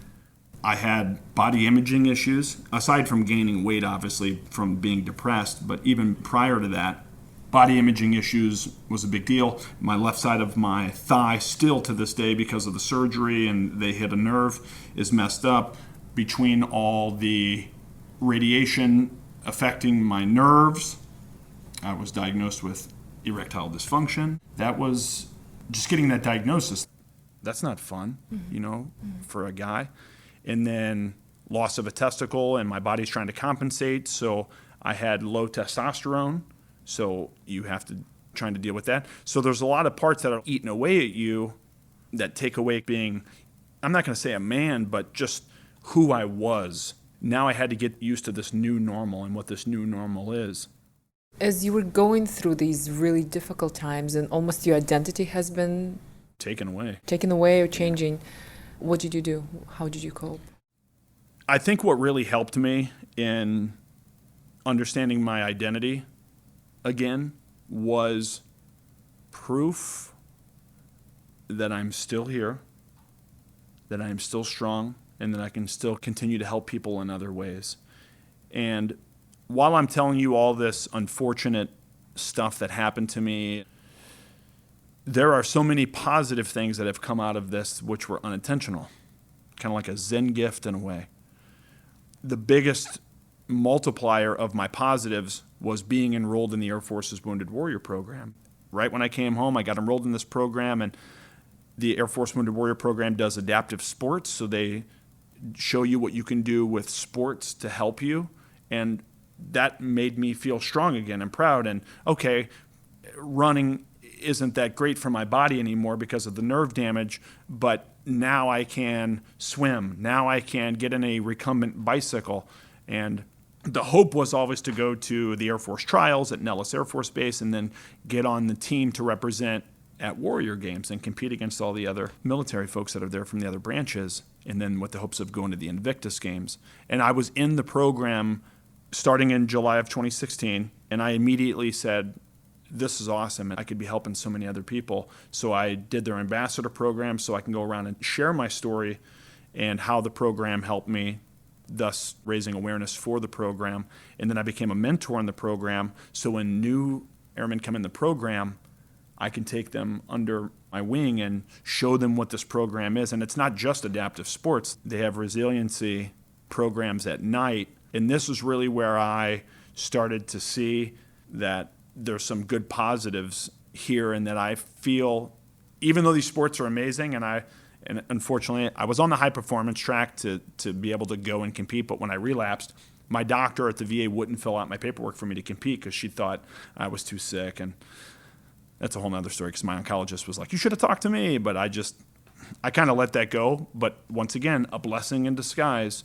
[SPEAKER 2] I had body imaging issues, aside from gaining weight, obviously, from being depressed, but even prior to that, body imaging issues was a big deal. My left side of my thigh, still to this day because of the surgery and they hit a nerve, is messed up. Between all the radiation affecting my nerves, I was diagnosed with erectile dysfunction. That was just getting that diagnosis. That's not fun, for a guy. And then loss of a testicle, and my body's trying to compensate. So I had low testosterone. So you have to try to deal with that. So there's a lot of parts that are eating away at you that take away being, I'm not going to say a man, but just who I was. Now I had to get used to this new normal and what this new normal is.
[SPEAKER 1] As you were going through these really difficult times and almost your identity has been
[SPEAKER 2] Taken away
[SPEAKER 1] or changing, what did you do? How did you cope?
[SPEAKER 2] I think what really helped me in understanding my identity again was proof that I'm still here, that I'm still strong, and that I can still continue to help people in other ways. And while I'm telling you all this unfortunate stuff that happened to me, there are so many positive things that have come out of this which were unintentional, kind of like a Zen gift in a way. The biggest multiplier of my positives was being enrolled in the Air Force's Wounded Warrior program. Right when I came home, I got enrolled in this program, and the Air Force Wounded Warrior program does adaptive sports, so they show you what you can do with sports to help you, and that made me feel strong again and proud. And okay, running isn't that great for my body anymore because of the nerve damage, but now I can swim. Now I can get in a recumbent bicycle. And the hope was always to go to the Air Force trials at Nellis Air Force Base and then get on the team to represent at Warrior Games and compete against all the other military folks that are there from the other branches, and then with the hopes of going to the Invictus Games. And I was in the program starting in July of 2016, and I immediately said, this is awesome, and I could be helping so many other people. So I did their ambassador program so I can go around and share my story and how the program helped me, thus raising awareness for the program. And then I became a mentor in the program, so when new airmen come in the program, I can take them under my wing and show them what this program is. And it's not just adaptive sports. They have resiliency programs at night. And this is really where I started to see that there's some good positives here, and that I feel, even though these sports are amazing, and unfortunately I was on the high performance track to be able to go and compete, but when I relapsed, my doctor at the VA wouldn't fill out my paperwork for me to compete because she thought I was too sick. And that's a whole nother story, because my oncologist was like, you should have talked to me, but I kind of let that go. But once again, a blessing in disguise.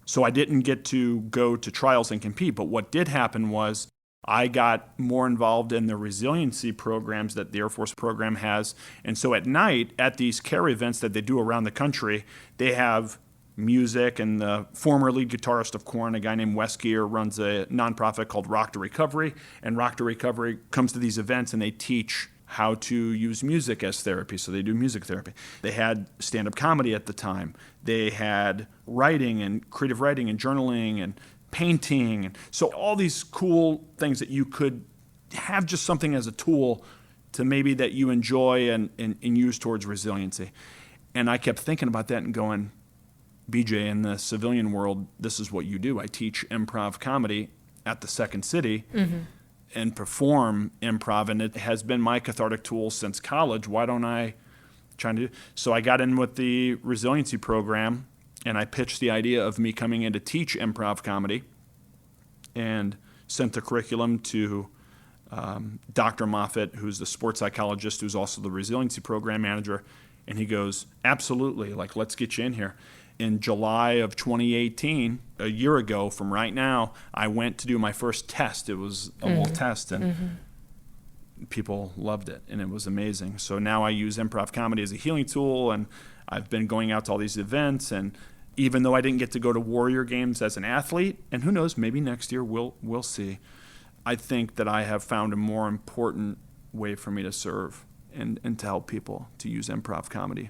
[SPEAKER 2] So I didn't get to go to trials and compete, but what did happen was I got more involved in the resiliency programs that the Air Force program has. And so at night, at these care events that they do around the country, they have music, and the former lead guitarist of Korn, a guy named Wes Geer, runs a nonprofit called Rock to Recovery. And Rock to Recovery comes to these events and they teach how to use music as therapy. So they do music therapy. They had stand-up comedy at the time. They had writing and creative writing and journaling and painting. And so all these cool things that you could have just something as a tool to maybe that you enjoy and use towards resiliency. And I kept thinking about that and going, BJ, in the civilian world, this is what you do. I teach improv comedy at the Second City and perform improv, and it has been my cathartic tool since college. Why don't I try to do? So I got in with the resiliency program, and I pitched the idea of me coming in to teach improv comedy, and sent the curriculum to Dr. Moffitt, who's the sports psychologist, who's also the resiliency program manager. And he goes, absolutely, like, let's get you in here. In July of 2018, a year ago from right now, I went to do my first test. It was a little test, and people loved it, and it was amazing. So now I use improv comedy as a healing tool, and I've been going out to all these events. And even though I didn't get to go to Warrior Games as an athlete, and who knows, maybe next year we'll see, I think that I have found a more important way for me to serve and to help people to use improv comedy.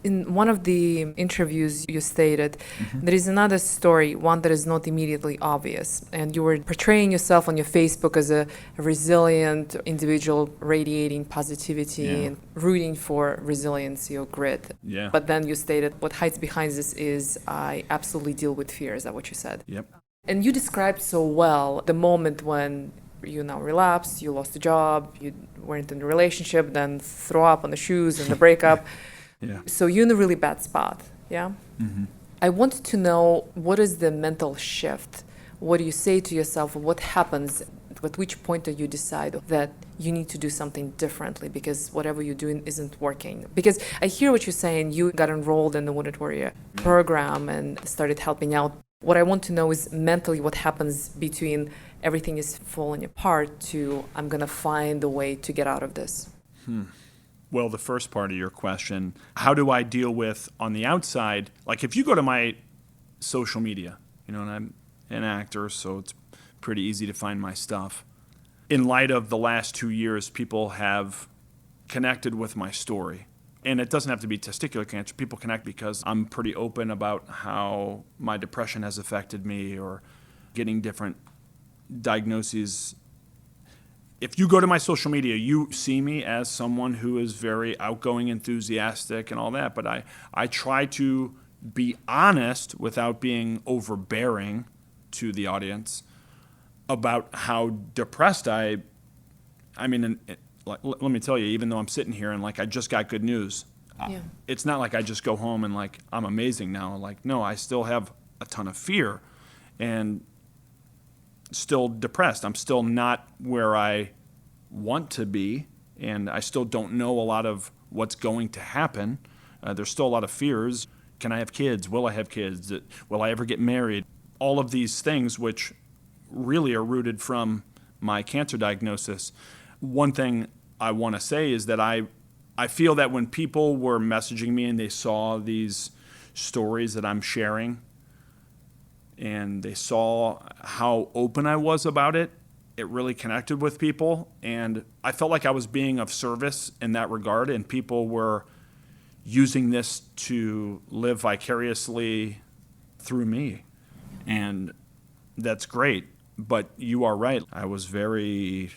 [SPEAKER 1] In one of the interviews you stated, there is another story, one that is not immediately obvious. And you were portraying yourself on your Facebook as a resilient individual radiating positivity and rooting for resiliency or grit.
[SPEAKER 2] Yeah.
[SPEAKER 1] But then you stated what hides behind this is I absolutely deal with fear. Is that what you said?
[SPEAKER 2] Yep.
[SPEAKER 1] And you described so well the moment when you now relapsed, you lost a job, you weren't in a relationship, then throw up on the shoes and the breakup.
[SPEAKER 2] Yeah.
[SPEAKER 1] So you're in a really bad spot, yeah? I wanted to know, what is the mental shift? What do you say to yourself? What happens? At which point do you decide that you need to do something differently because whatever you're doing isn't working? Because I hear what you're saying. You got enrolled in the Wounded Warrior program and started helping out. What I want to know is mentally what happens between everything is falling apart to I'm going to find a way to get out of this.
[SPEAKER 2] Well, the first part of your question, how do I deal with on the outside? Like, if you go to my social media, and I'm an actor, so it's pretty easy to find my stuff. In light of the last 2 years, people have connected with my story. And it doesn't have to be testicular cancer. People connect because I'm pretty open about how my depression has affected me, or getting different diagnoses. If you go to my social media, you see me as someone who is very outgoing, enthusiastic, and all that. But I try to be honest without being overbearing to the audience about how depressed I mean, let me tell you, even though I'm sitting here and like I just got good news, it's not like I just go home and like I'm amazing now. Like, no, I still have a ton of fear and still depressed. I'm still not where I want to be, and I still don't know a lot of what's going to happen. There's still a lot of fears. Can I have kids? Will I have kids? Will I ever get married? All of these things which really are rooted from my cancer diagnosis. One thing I want to say is that I feel that when people were messaging me and they saw these stories that I'm sharing, and they saw how open I was about it, it really connected with people. And I felt like I was being of service in that regard, and people were using this to live vicariously through me. And that's great. But you are right. I was very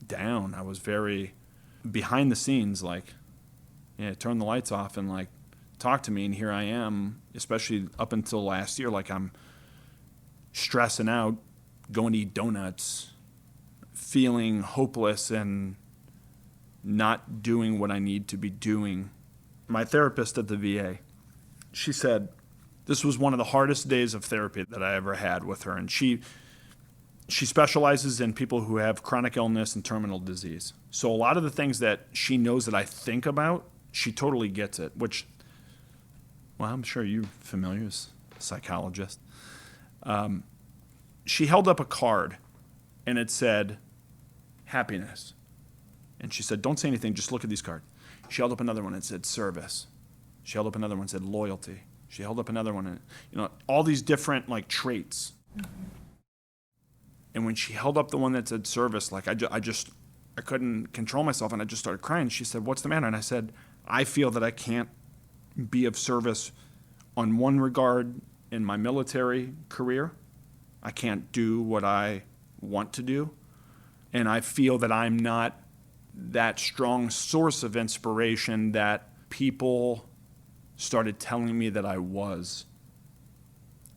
[SPEAKER 2] down. I was very behind the scenes, like, yeah, turn the lights off and like talk to me. And here I am, especially up until last year, like I'm stressing out, going to eat donuts, feeling hopeless and not doing what I need to be doing. My therapist at the VA, she said this was one of the hardest days of therapy that I ever had with her. And she specializes in people who have chronic illness and terminal disease. So a lot of the things that she knows that I think about, she totally gets it, which, well, I'm sure you're familiar as a psychologist. She held up a card and it said, happiness. And she said, don't say anything, just look at these cards. She held up another one and it said service. She held up another one and said loyalty. She held up another one and, all these different like traits. Mm-hmm. And when she held up the one that said service, like I couldn't control myself and I just started crying. She said, what's the matter? And I said, I feel that I can't be of service on one regard in my military career. I can't do what I want to do. And I feel that I'm not that strong source of inspiration that people started telling me that I was.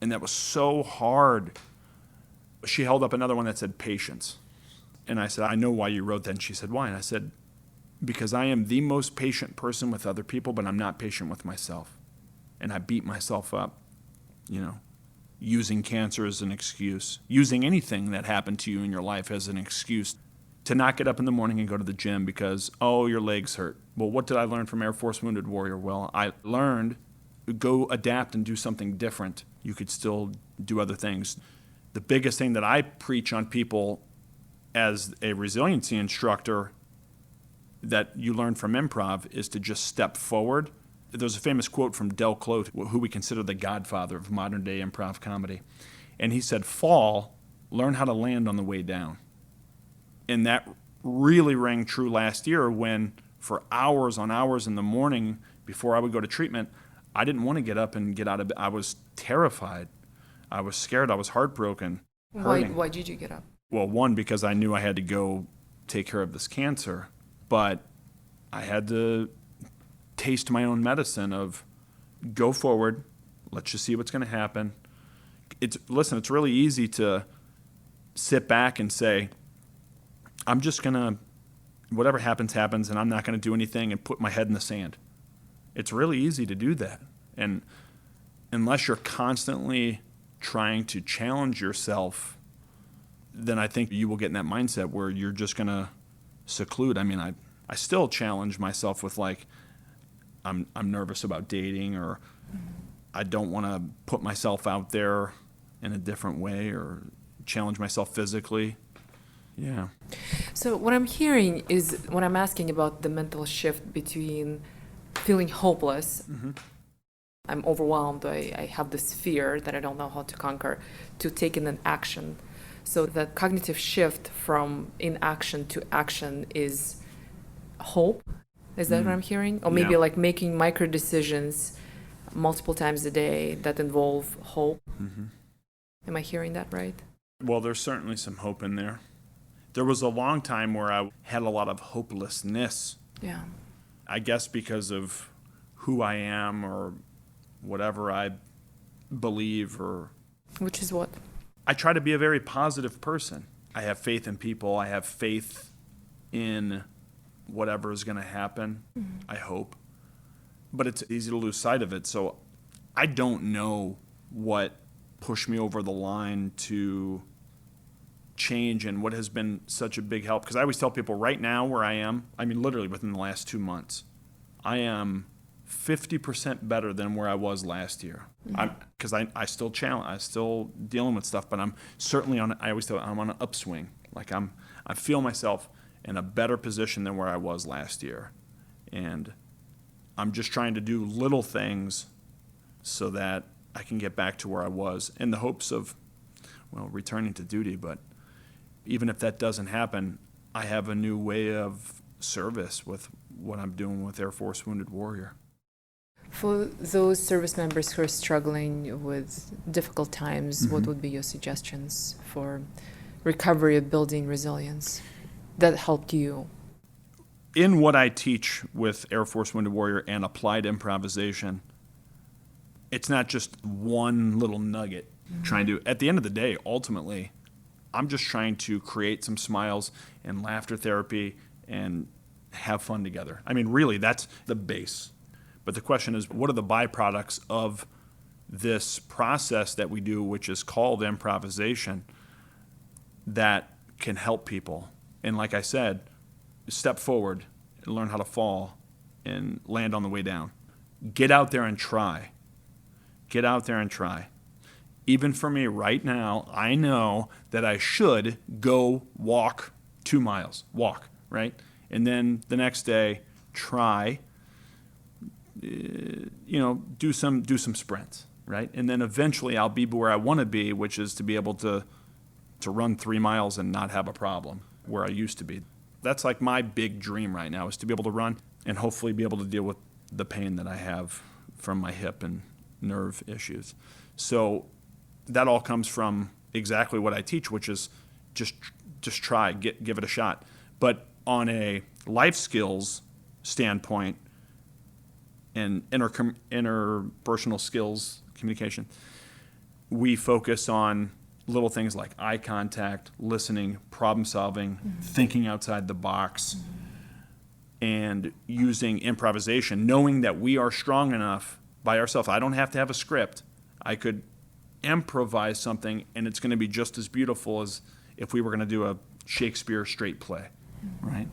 [SPEAKER 2] And that was so hard. She held up another one that said patience. And I said, I know why you wrote that. And she said, why? And I said, because I am the most patient person with other people, but I'm not patient with myself. And I beat myself up, using cancer as an excuse, using anything that happened to you in your life as an excuse to not get up in the morning and go to the gym because, your legs hurt. Well, what did I learn from Air Force Wounded Warrior? Well, I learned go adapt and do something different. You could still do other things. The biggest thing that I preach on people as a resiliency instructor that you learn from improv is to just step forward. There's a famous quote from Del Clote, who we consider the godfather of modern day improv comedy. And he said, fall, learn how to land on the way down. And that really rang true last year when for hours on hours in the morning before I would go to treatment, I didn't want to get up and get out of bed. I was terrified. I was scared. I was heartbroken.
[SPEAKER 1] Why did you get up?
[SPEAKER 2] Well, one, because I knew I had to go take care of this cancer, but I had to taste my own medicine of go forward, let's just see what's going to happen. It's really easy to sit back and say, I'm just going to, whatever happens, happens, and I'm not going to do anything and put my head in the sand. It's really easy to do that. And unless you're constantly trying to challenge yourself, then I think you will get in that mindset where you're just going to seclude. I mean, I still challenge myself with like, I'm nervous about dating, or I don't want to put myself out there in a different way or challenge myself physically. Yeah.
[SPEAKER 1] So what I'm hearing is when I'm asking about the mental shift between feeling hopeless, I'm overwhelmed, I have this fear that I don't know how to conquer, to taking an action. So the cognitive shift from inaction to action is hope. Is that what I'm hearing? Or maybe like making micro decisions multiple times a day that involve hope. Am I hearing that right?
[SPEAKER 2] Well, there's certainly some hope in there. There was a long time where I had a lot of hopelessness.
[SPEAKER 1] Yeah.
[SPEAKER 2] I guess because of who I am or whatever I believe, or...
[SPEAKER 1] Which is what?
[SPEAKER 2] I try to be a very positive person. I have faith in people. I have faith in whatever is going to happen, I hope. But it's easy to lose sight of it. So I don't know what pushed me over the line to change and what has been such a big help. Because I always tell people right now where I am, I mean literally within the last 2 months, I am 50% better than where I was last year. Because I still challenge, I'm still dealing with stuff, but I'm certainly I always tell I'm on an upswing. Like I feel myself in a better position than where I was last year. And I'm just trying to do little things so that I can get back to where I was in the hopes of, returning to duty. But even if that doesn't happen, I have a new way of service with what I'm doing with Air Force Wounded Warrior.
[SPEAKER 1] For those service members who are struggling with difficult times, what would be your suggestions for recovery or building resilience that helped you?
[SPEAKER 2] in what I teach with Air Force Wounded Warrior and applied improvisation, it's not just one little nugget. Trying to, at the end of the day, ultimately, I'm just trying to create some smiles and laughter therapy and have fun together. I mean, really, that's the base. But the question is, what are the byproducts of this process that we do, which is called improvisation, that can help people? And like I said, step forward and learn how to fall and land on the way down. Get out there and try. Get out there and try. Even for me right now, I know that I should go walk 2 miles, right? And then the next day, try, do some sprints, right? And then eventually I'll be where I want to be, which is to be able to run 3 miles and not have a problem where I used to be. That's like my big dream right now, is to be able to run and hopefully be able to deal with the pain that I have from my hip and nerve issues. So that all comes from exactly what I teach, which is just try, give it a shot. But on a life skills standpoint and interpersonal skills, communication, we focus on little things like eye contact, listening, problem solving, thinking outside the box, and using improvisation, knowing that we are strong enough by ourselves. I don't have to have a script. I could improvise something, and it's going to be just as beautiful as if we were going to do a Shakespeare straight play, right?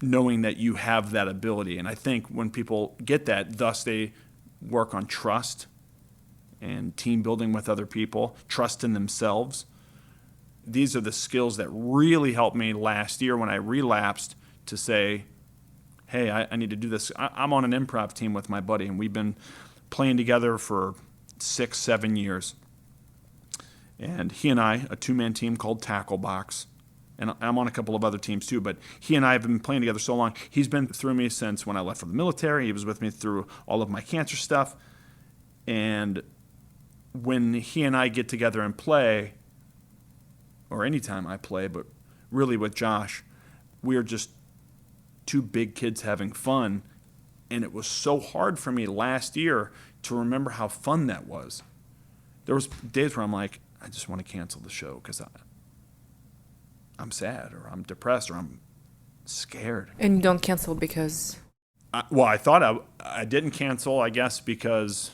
[SPEAKER 2] Knowing that you have that ability. And I think when people get that, thus they work on trust and team building with other people, trust in themselves. These are the skills that really helped me last year when I relapsed, to say, hey, I need to do this. I'm on an improv team with my buddy, and we've been playing together for 6-7 years. And he and I, a 2-man team called Tackle Box, and I'm on a couple of other teams too, but he and I have been playing together so long. He's been through me since when I left for the military. He was with me through all of my cancer stuff. And when he and I get together and play, or anytime I play, but really with Josh, we are just 2 big kids having fun. And it was so hard for me last year to remember how fun that was. There was days where I'm like, I just want to cancel the show because I'm sad, or I'm depressed, or I'm scared.
[SPEAKER 1] And you don't cancel because?
[SPEAKER 2] I thought I didn't cancel, I guess, because,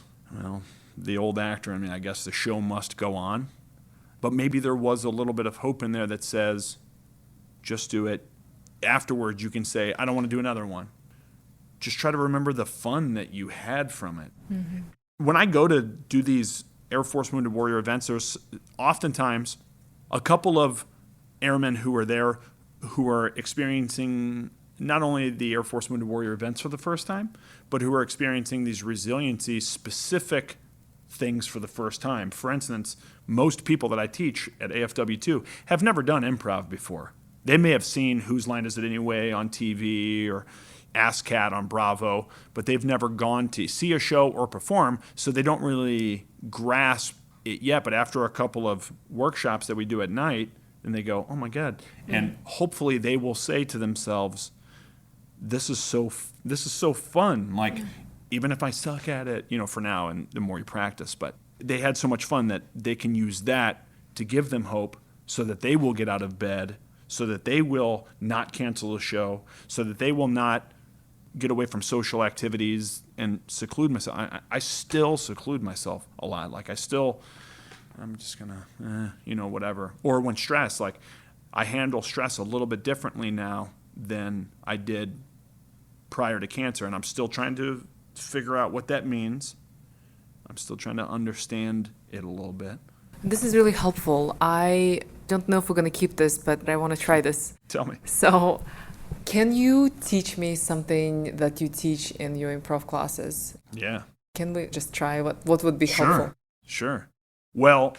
[SPEAKER 2] the old actor in me, I guess the show must go on. But maybe there was a little bit of hope in there that says, just do it. Afterwards, you can say, I don't want to do another one. Just try to remember the fun that you had from it. Mm-hmm. When I go to do these Air Force Wounded Warrior events, there's oftentimes a couple of airmen who are there who are experiencing not only the Air Force Wounded Warrior events for the first time, but who are experiencing these resiliency-specific things for the first time. For instance, most people that I teach at AFW2 have never done improv before. They may have seen Whose Line Is It Anyway on TV or Ask Cat on Bravo, but they've never gone to see a show or perform, so they don't really grasp it yet. But after a couple of workshops that we do at night, then they go, oh my God. And hopefully they will say to themselves, this is so fun. Like, even if I suck at it, for now, and the more you practice, but they had so much fun that they can use that to give them hope, so that they will get out of bed, so that they will not cancel the show, so that they will not get away from social activities and seclude myself. I still seclude myself a lot. Like, I'm just gonna, whatever. Or when stressed, like, I handle stress a little bit differently now than I did prior to cancer, and I'm still trying to figure out what that means. I'm still trying to understand it a little bit.
[SPEAKER 1] This is really helpful. I don't know if we're going to keep this, but I want to try this.
[SPEAKER 2] Tell me.
[SPEAKER 1] So, can you teach me something that you teach in your improv classes?
[SPEAKER 2] Yeah.
[SPEAKER 1] Can we just try what would be helpful?
[SPEAKER 2] Sure. Well,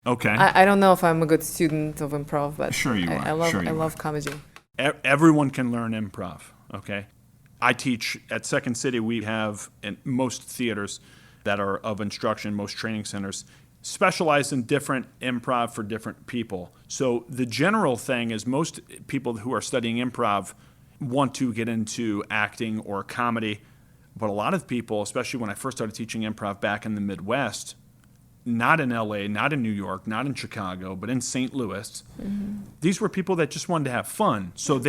[SPEAKER 2] okay.
[SPEAKER 1] I don't know if I'm a good student of improv, but
[SPEAKER 2] sure you are.
[SPEAKER 1] I love comedy.
[SPEAKER 2] Everyone can learn improv, okay? I teach at Second City. We have, in most theaters that are of instruction, most training centers, specialize in different improv for different people. So the general thing is most people who are studying improv want to get into acting or comedy. But a lot of people, especially when I first started teaching improv back in the Midwest, not in LA, not in New York, not in Chicago, but in St. Louis, these were people that just wanted to have fun. So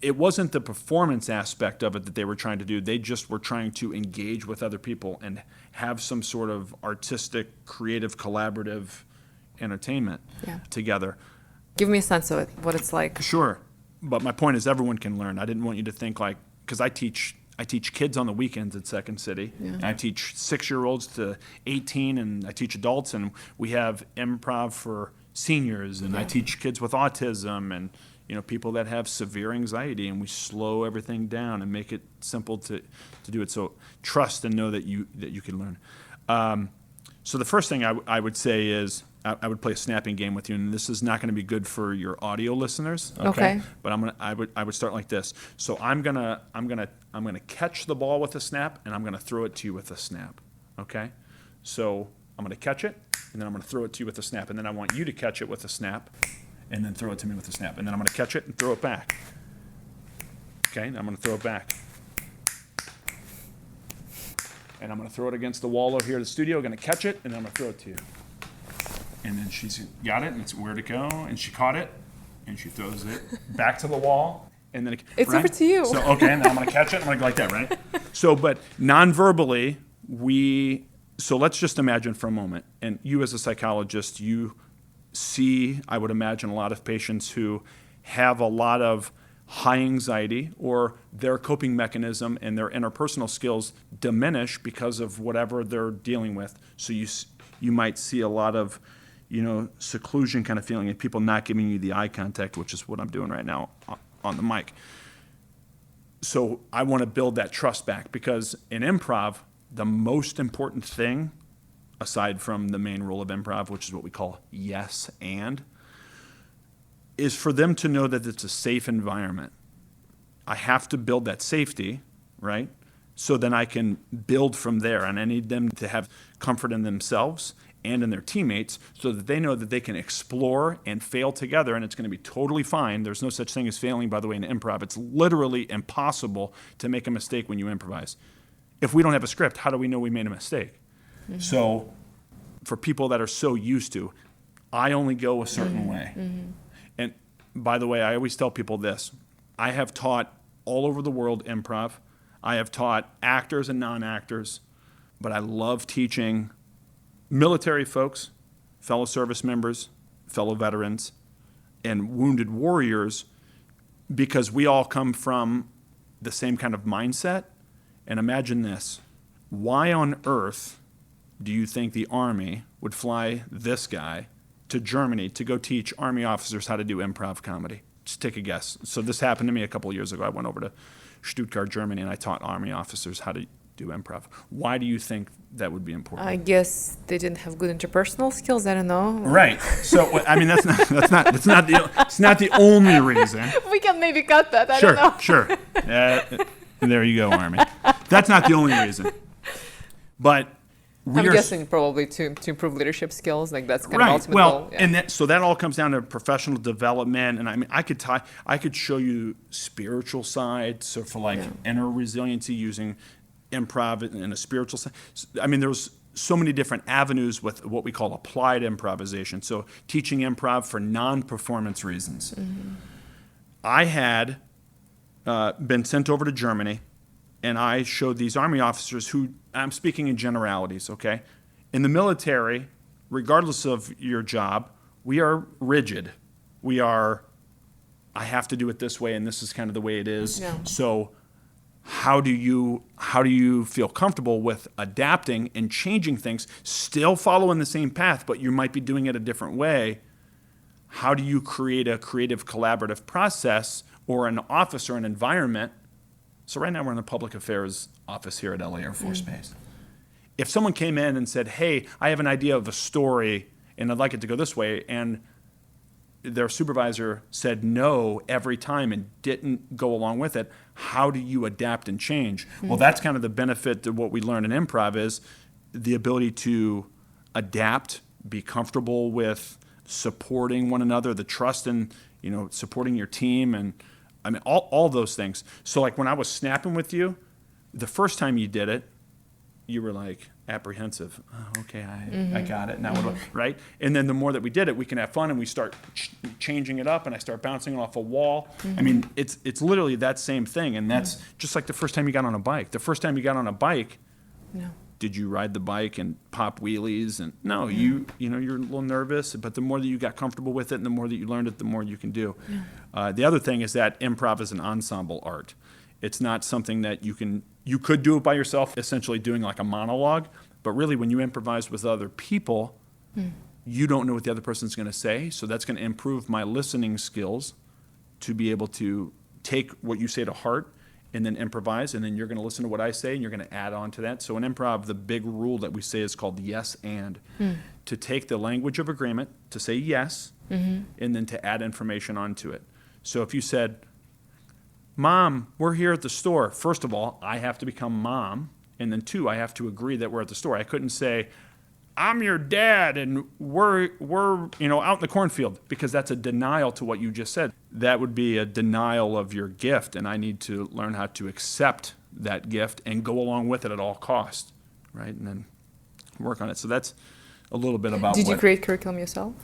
[SPEAKER 2] it wasn't the performance aspect of it that they were trying to do. They just were trying to engage with other people and have some sort of artistic, creative, collaborative entertainment together.
[SPEAKER 1] Give me a sense of it, what it's like.
[SPEAKER 2] Sure. But my point is everyone can learn. I didn't want you to think like, because I teach kids on the weekends at Second City. Yeah. I teach 6-year-olds to 18, and I teach adults, and we have improv for seniors, and I teach kids with autism and people that have severe anxiety, and we slow everything down and make it simple to do it. So trust and know that you can learn. So the first thing I would say is I would play a snapping game with you, and this is not going to be good for your audio listeners. Okay. But I would start like this. So I'm gonna catch the ball with a snap, and I'm gonna throw it to you with a snap. Okay. So I'm gonna catch it, and then I'm gonna throw it to you with a snap, and then I want you to catch it with a snap, and then throw it to me with a snap, and then I'm gonna catch it and throw it back. Okay. Now I'm gonna throw it back. And I'm going to throw it against the wall over here in the studio. I'm going to catch it, and then I'm going to throw it to you. And then she's got it, and it's where to go, and she caught it, and she throws it back to the wall, and then
[SPEAKER 1] it's over to you.
[SPEAKER 2] So okay, and then I'm going to catch it, and I'm going to go like that, right? So, but non-verbally, so let's just imagine for a moment, and you as a psychologist, you see, I would imagine, a lot of patients who have a lot of high anxiety, or their coping mechanism and their interpersonal skills diminish because of whatever they're dealing with. So you might see a lot of, seclusion kind of feeling, and people not giving you the eye contact, which is what I'm doing right now on the mic. So I want to build that trust back, because in improv, the most important thing, aside from the main rule of improv, which is what we call yes and, is for them to know that it's a safe environment. I have to build that safety, right? So then I can build from there. And I need them to have comfort in themselves and in their teammates, so that they know that they can explore and fail together, and it's going to be totally fine. There's no such thing as failing, by the way, in improv. It's literally impossible to make a mistake when you improvise. If we don't have a script, how do we know we made a mistake? Mm-hmm. So for people that are so used to, I only go a certain way. Mm-hmm. And by the way, I always tell people this. I have taught all over the world improv. I have taught actors and non-actors, but I love teaching military folks, fellow service members, fellow veterans, and wounded warriors, because we all come from the same kind of mindset. And imagine this. Why on earth do you think the Army would fly this guy to Germany to go teach Army officers how to do improv comedy? Just take a guess. So this happened to me a couple of years ago. I went over to Stuttgart, Germany, and I taught Army officers how to do improv. Why do you think that would be important?
[SPEAKER 1] I guess they didn't have good interpersonal skills. I don't know.
[SPEAKER 2] Right. So I mean, it's not the only reason.
[SPEAKER 1] We can maybe cut that. I don't know.
[SPEAKER 2] Sure. There you go, Army. That's not the only reason. But
[SPEAKER 1] I'm guessing probably to improve leadership skills, like that's kind of ultimate goal. Yeah.
[SPEAKER 2] And so that all comes down to professional development. And I mean, I could show you spiritual side. So for inner resiliency, using improv in a spiritual side. I mean, there's so many different avenues with what we call applied improvisation. So teaching improv for non-performance reasons. Mm-hmm. I had been sent over to Germany, and I showed these Army officers who, I'm speaking in generalities, okay? In the military, regardless of your job, we are rigid. I have to do it this way, and this is kind of the way it is. Yeah. So how do you feel comfortable with adapting and changing things, still following the same path, but you might be doing it a different way? How do you create a creative collaborative process or an office or an environment? So right now we're in the public affairs office here at LA Air Force Base. If someone came in and said, hey, I have an idea of a story and I'd like it to go this way, and their supervisor said no every time and didn't go along with it, how do you adapt and change? Mm-hmm. Well, that's kind of the benefit of what we learn in improv, is the ability to adapt, be comfortable with supporting one another, the trust in, supporting your team, and I mean, all those things. So like when I was snapping with you, the first time you did it, you were like apprehensive. Oh, okay, I got it. Now what do I, right? And then the more that we did it, we can have fun and we start changing it up and I start bouncing off a wall. I mean, it's literally that same thing. And that's just like the first time you got on a bike. The first time you got on a bike, did you ride the bike and pop wheelies? And no, you know, you're a little nervous, but the more that you got comfortable with it and the more that you learned it, the more you can do. The other thing is that improv is an ensemble art. It's not something that you could do it by yourself, essentially doing like a monologue, but really when you improvise with other people, you don't know what the other person's going to say, so that's going to improve my listening skills to be able to take what you say to heart and then improvise, and then you're going to listen to what I say and you're going to add on to that. So in improv, the big rule that we say is called yes and. To take the language of agreement, to say yes, and then to add information onto it. So if you said, Mom, we're here at the store. First of all, I have to become mom. And then two, I have to agree that we're at the store. I couldn't say, I'm your dad and we're out in the cornfield, because that's a denial to what you just said. That would be a denial of your gift, and I need to learn how to accept that gift and go along with it at all costs, right? And then work on it. So that's a little bit about
[SPEAKER 1] Did you create curriculum yourself?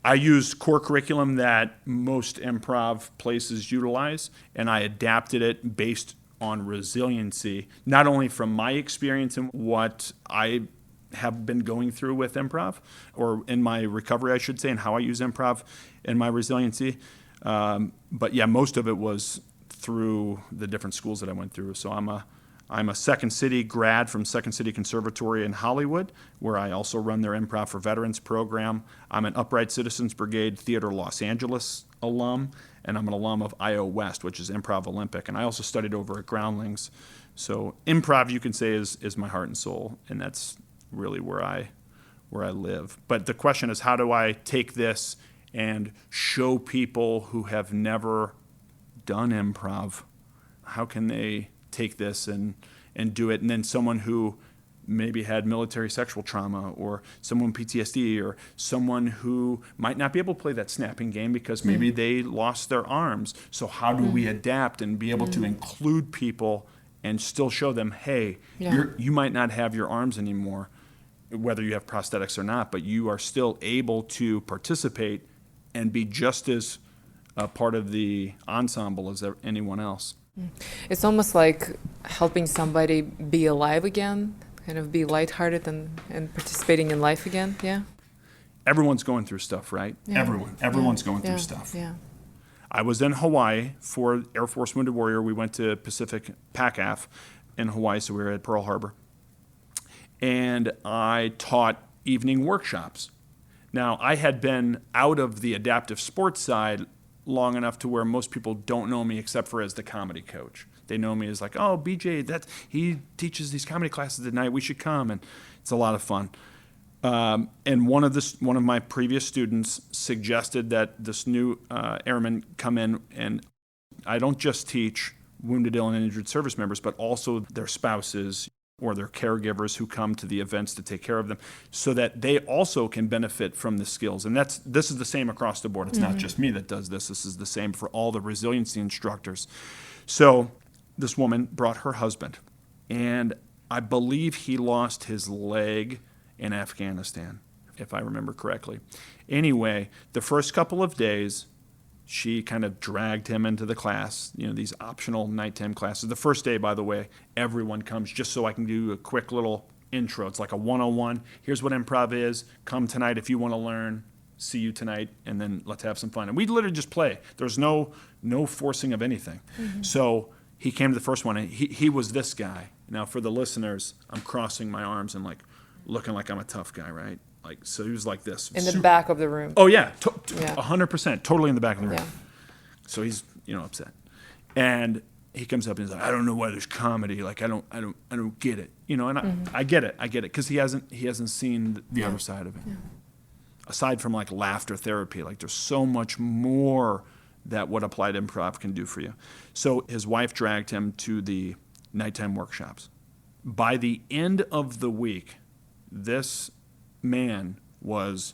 [SPEAKER 2] I use core curriculum that most improv places utilize, and I adapted it based on resiliency, not only from my experience and what I have been going through with improv, or in my recovery, I should say, and how I use improv in my resiliency. But yeah, most of it was through the different schools that I went through. So I'm a Second City grad from Second City Conservatory in Hollywood, where I also run their Improv for Veterans program. I'm an Upright Citizens Brigade Theater Los Angeles alum, and I'm an alum of IO West, which is Improv Olympic. And I also studied over at Groundlings. So improv, you can say, is my heart and soul, and that's really where I live. But the question is, how do I take this and show people who have never done improv, how can they take this and do it? And then someone who maybe had military sexual trauma, or someone with PTSD, or someone who might not be able to play that snapping game because maybe they lost their arms. So how do we adapt and be able to include people and still show them, hey, you might not have your arms anymore, whether you have prosthetics or not, but you are still able to participate and be just as a part of the ensemble as anyone else.
[SPEAKER 1] It's almost like helping somebody be alive again, kind of be lighthearted and participating in life again, yeah?
[SPEAKER 2] Everyone's going through stuff, right?
[SPEAKER 1] Yeah.
[SPEAKER 2] Everyone's going through stuff.
[SPEAKER 1] Yeah.
[SPEAKER 2] I was in Hawaii for Air Force Wounded Warrior. We went to Pacific PACAF in Hawaii, so we were at Pearl Harbor. And I taught evening workshops. Now, I had been out of the adaptive sports side long enough to where most people don't know me except for as the comedy coach. They know me as like, oh, BJ, he teaches these comedy classes at night. We should come, and it's a lot of fun. And one of my previous students suggested that this new airman come in, and I don't just teach wounded, ill, and injured service members, but also their spouses or their caregivers who come to the events to take care of them, so that they also can benefit from the skills. And this is the same across the board. It's not just me that does this. This is the same for all the resiliency instructors. So this woman brought her husband, and I believe he lost his leg in Afghanistan, if I remember correctly. Anyway, the first couple of days, she kind of dragged him into the class, these optional nighttime classes. The first day, by the way, everyone comes just so I can do a quick little intro. It's like a 101. Here's what improv is. Come tonight if you want to learn. See you tonight, and then let's have some fun. And we literally just play. There's no forcing of anything. So he came to the first one, and he was this guy. Now, for the listeners, I'm crossing my arms and looking like I'm a tough guy, right? So he was like this.
[SPEAKER 1] In the back of the room.
[SPEAKER 2] Oh, yeah. 100%. Totally in the back of the room.
[SPEAKER 1] Yeah.
[SPEAKER 2] So he's, upset. And he comes up and he's like, I don't know why there's comedy. Like, I don't get it. And I get it. Because he hasn't seen the other side of it. Yeah. Aside from laughter therapy, there's so much more that what applied improv can do for you. So his wife dragged him to the nighttime workshops. By the end of the week, this man was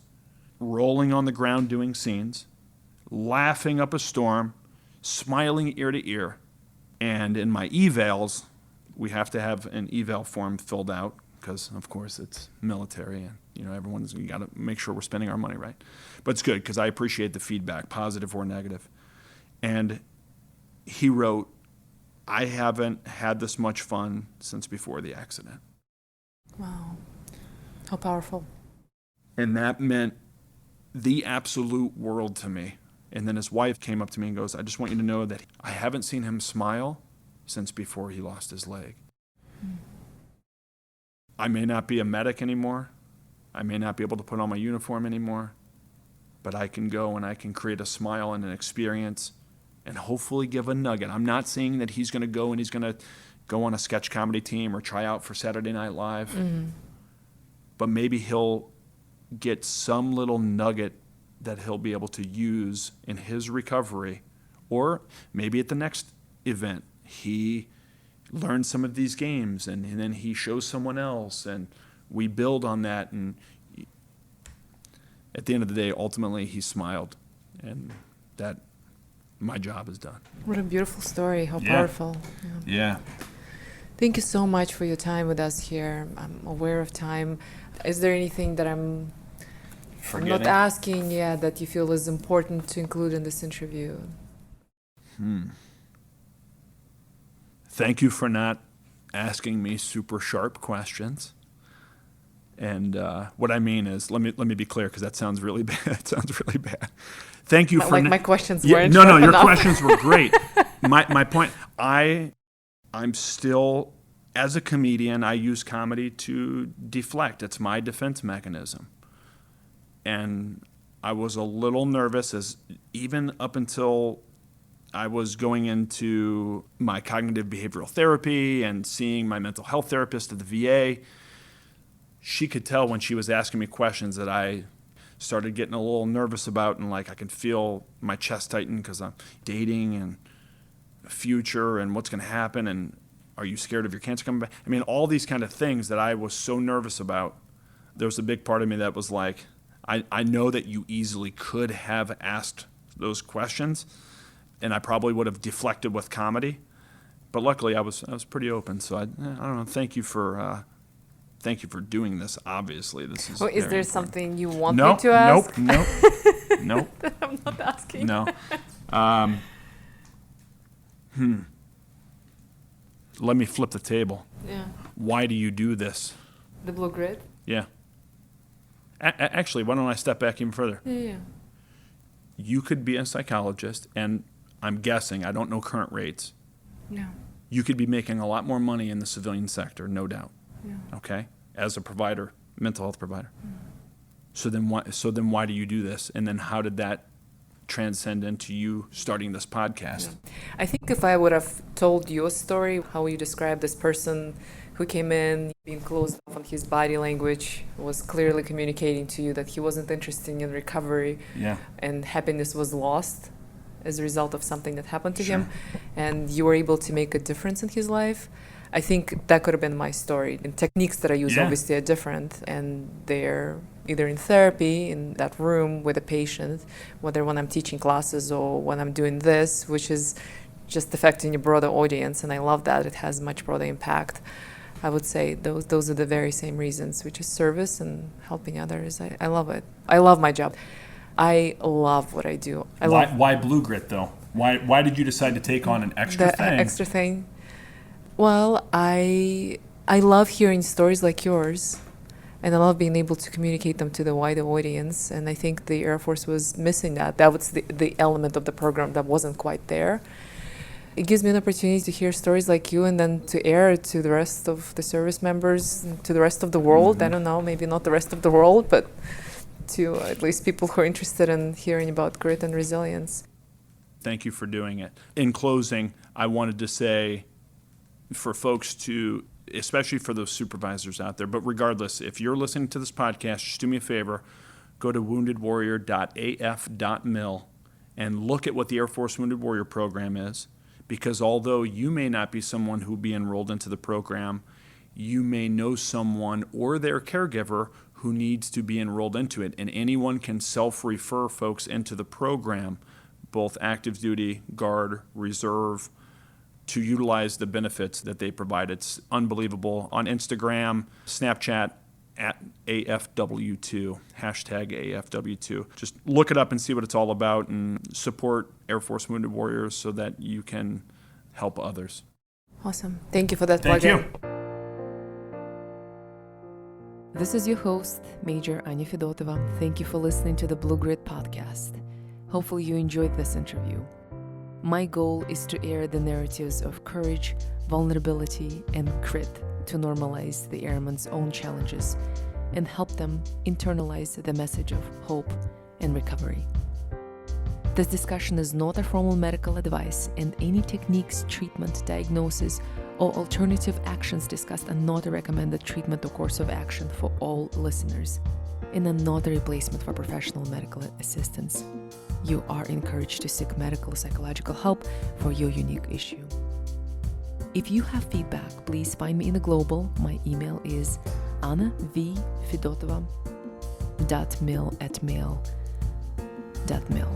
[SPEAKER 2] rolling on the ground doing scenes, laughing up a storm, smiling ear to ear. And in my evals, we have to have an eval form filled out because, of course, it's military and, everyone's got to make sure we're spending our money right. But it's good because I appreciate the feedback, positive or negative. And he wrote, I haven't had this much fun since before the accident.
[SPEAKER 1] Wow. How powerful.
[SPEAKER 2] And that meant the absolute world to me. And then his wife came up to me and goes, I just want you to know that I haven't seen him smile since before he lost his leg. I may not be a medic anymore. I may not be able to put on my uniform anymore. But I can go and I can create a smile and an experience and hopefully give a nugget. I'm not saying that he's going to go and he's going to go on a sketch comedy team or try out for Saturday Night Live. Mm-hmm. But maybe he'll get some little nugget that he'll be able to use in his recovery. Or maybe at the next event, he learns some of these games and then he shows someone else and we build on that. And at the end of the day, ultimately, he smiled. And that, my job is done.
[SPEAKER 1] What a beautiful story. How powerful.
[SPEAKER 2] Yeah.
[SPEAKER 1] Thank you so much for your time with us here. I'm aware of time. Is there anything that I'm not asking, that you feel is important to include in this interview?
[SPEAKER 2] Thank you for not asking me super sharp questions. And what I mean is, let me be clear because that sounds really bad. It sounds really bad. Thank you for
[SPEAKER 1] my questions weren't.
[SPEAKER 2] No, your
[SPEAKER 1] enough.
[SPEAKER 2] questions were great. My point. I'm still, as a comedian, I use comedy to deflect. It's my defense mechanism. And I was a little nervous as even up until I was going into my cognitive behavioral therapy and seeing my mental health therapist at the VA. She could tell when she was asking me questions that I started getting a little nervous about, and like I can feel my chest tighten because I'm dating and future and what's going to happen and are you scared of your cancer coming back? I mean, all these kind of things that I was so nervous about. There was a big part of me that was like, I know that you easily could have asked those questions, and I probably would have deflected with comedy, but luckily I was pretty open. So I don't know. Thank you for doing this. Obviously, this is.
[SPEAKER 1] Well, is there
[SPEAKER 2] important.
[SPEAKER 1] Something you want me to ask?
[SPEAKER 2] Nope.
[SPEAKER 1] I'm not asking.
[SPEAKER 2] No. Let me flip the table.
[SPEAKER 1] Yeah.
[SPEAKER 2] Why do you do this?
[SPEAKER 1] The blue grid?
[SPEAKER 2] Yeah. Actually, why don't I step back even further?
[SPEAKER 1] Yeah.
[SPEAKER 2] You could be a psychologist, and I'm guessing, I don't know current rates.
[SPEAKER 1] No.
[SPEAKER 2] You could be making a lot more money in the civilian sector, no doubt.
[SPEAKER 1] Yeah.
[SPEAKER 2] Okay? As a provider, mental health provider. So then why do you do this? And then how did that transcend into you starting this podcast?
[SPEAKER 1] Yeah. I think if I would have told your story, how you described this person who came in, being closed off on his body language, was clearly communicating to you that he wasn't interested in recovery, and happiness was lost as a result of something that happened to him, and you were able to make a difference in his life. I think that could have been my story. And techniques that I use obviously are different, and they're either in therapy, in that room with a patient, whether when I'm teaching classes or when I'm doing this, which is just affecting a broader audience, and I love that. It has much broader impact. I would say those are the very same reasons, which is service and helping others. I love it. I love my job. I love what I do.
[SPEAKER 2] Why Blue Grit, though? Why did you decide to take on an extra thing?
[SPEAKER 1] Extra thing? Well, I love hearing stories like yours, and I love being able to communicate them to the wider audience, and I think the Air Force was missing that. That was the element of the program that wasn't quite there. It gives me an opportunity to hear stories like you and then to air to the rest of the service members, to the rest of the world. I don't know, maybe not the rest of the world, but to at least people who are interested in hearing about grit and resilience.
[SPEAKER 2] Thank you for doing it. In closing, I wanted to say for folks to, especially for those supervisors out there, but regardless, if you're listening to this podcast, just do me a favor, go to woundedwarrior.af.mil and look at what the Air Force Wounded Warrior program is. Because although you may not be someone who will be enrolled into the program, you may know someone or their caregiver who needs to be enrolled into it. And anyone can self-refer folks into the program both active duty, Guard, Reserve, to utilize the benefits that they provide. It's unbelievable. On Instagram, Snapchat, at AFW2, hashtag AFW2. Just look it up and see what it's all about and support Air Force Wounded Warriors so that you can help others.
[SPEAKER 1] Awesome. Thank you for that
[SPEAKER 2] Thank
[SPEAKER 1] plug-in.
[SPEAKER 2] you.
[SPEAKER 1] This is your host, Major Anya Fedotova. Thank you for listening to the Blue Grid podcast. Hopefully you enjoyed this interview. My goal is to air the narratives of courage, vulnerability, and grit to normalize the airman's own challenges and help them internalize the message of hope and recovery. This discussion is not a formal medical advice, and any techniques, treatment, diagnosis, or alternative actions discussed are not a recommended treatment or course of action for all listeners, and are not a replacement for professional medical assistance. You are encouraged to seek medical or psychological help for your unique issue. If you have feedback, please find me in the global. My email is anna.v.fedotova.mail@mail.mil.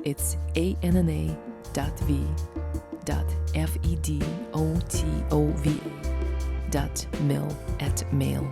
[SPEAKER 1] It's anna.v.fedotova.mail@mail.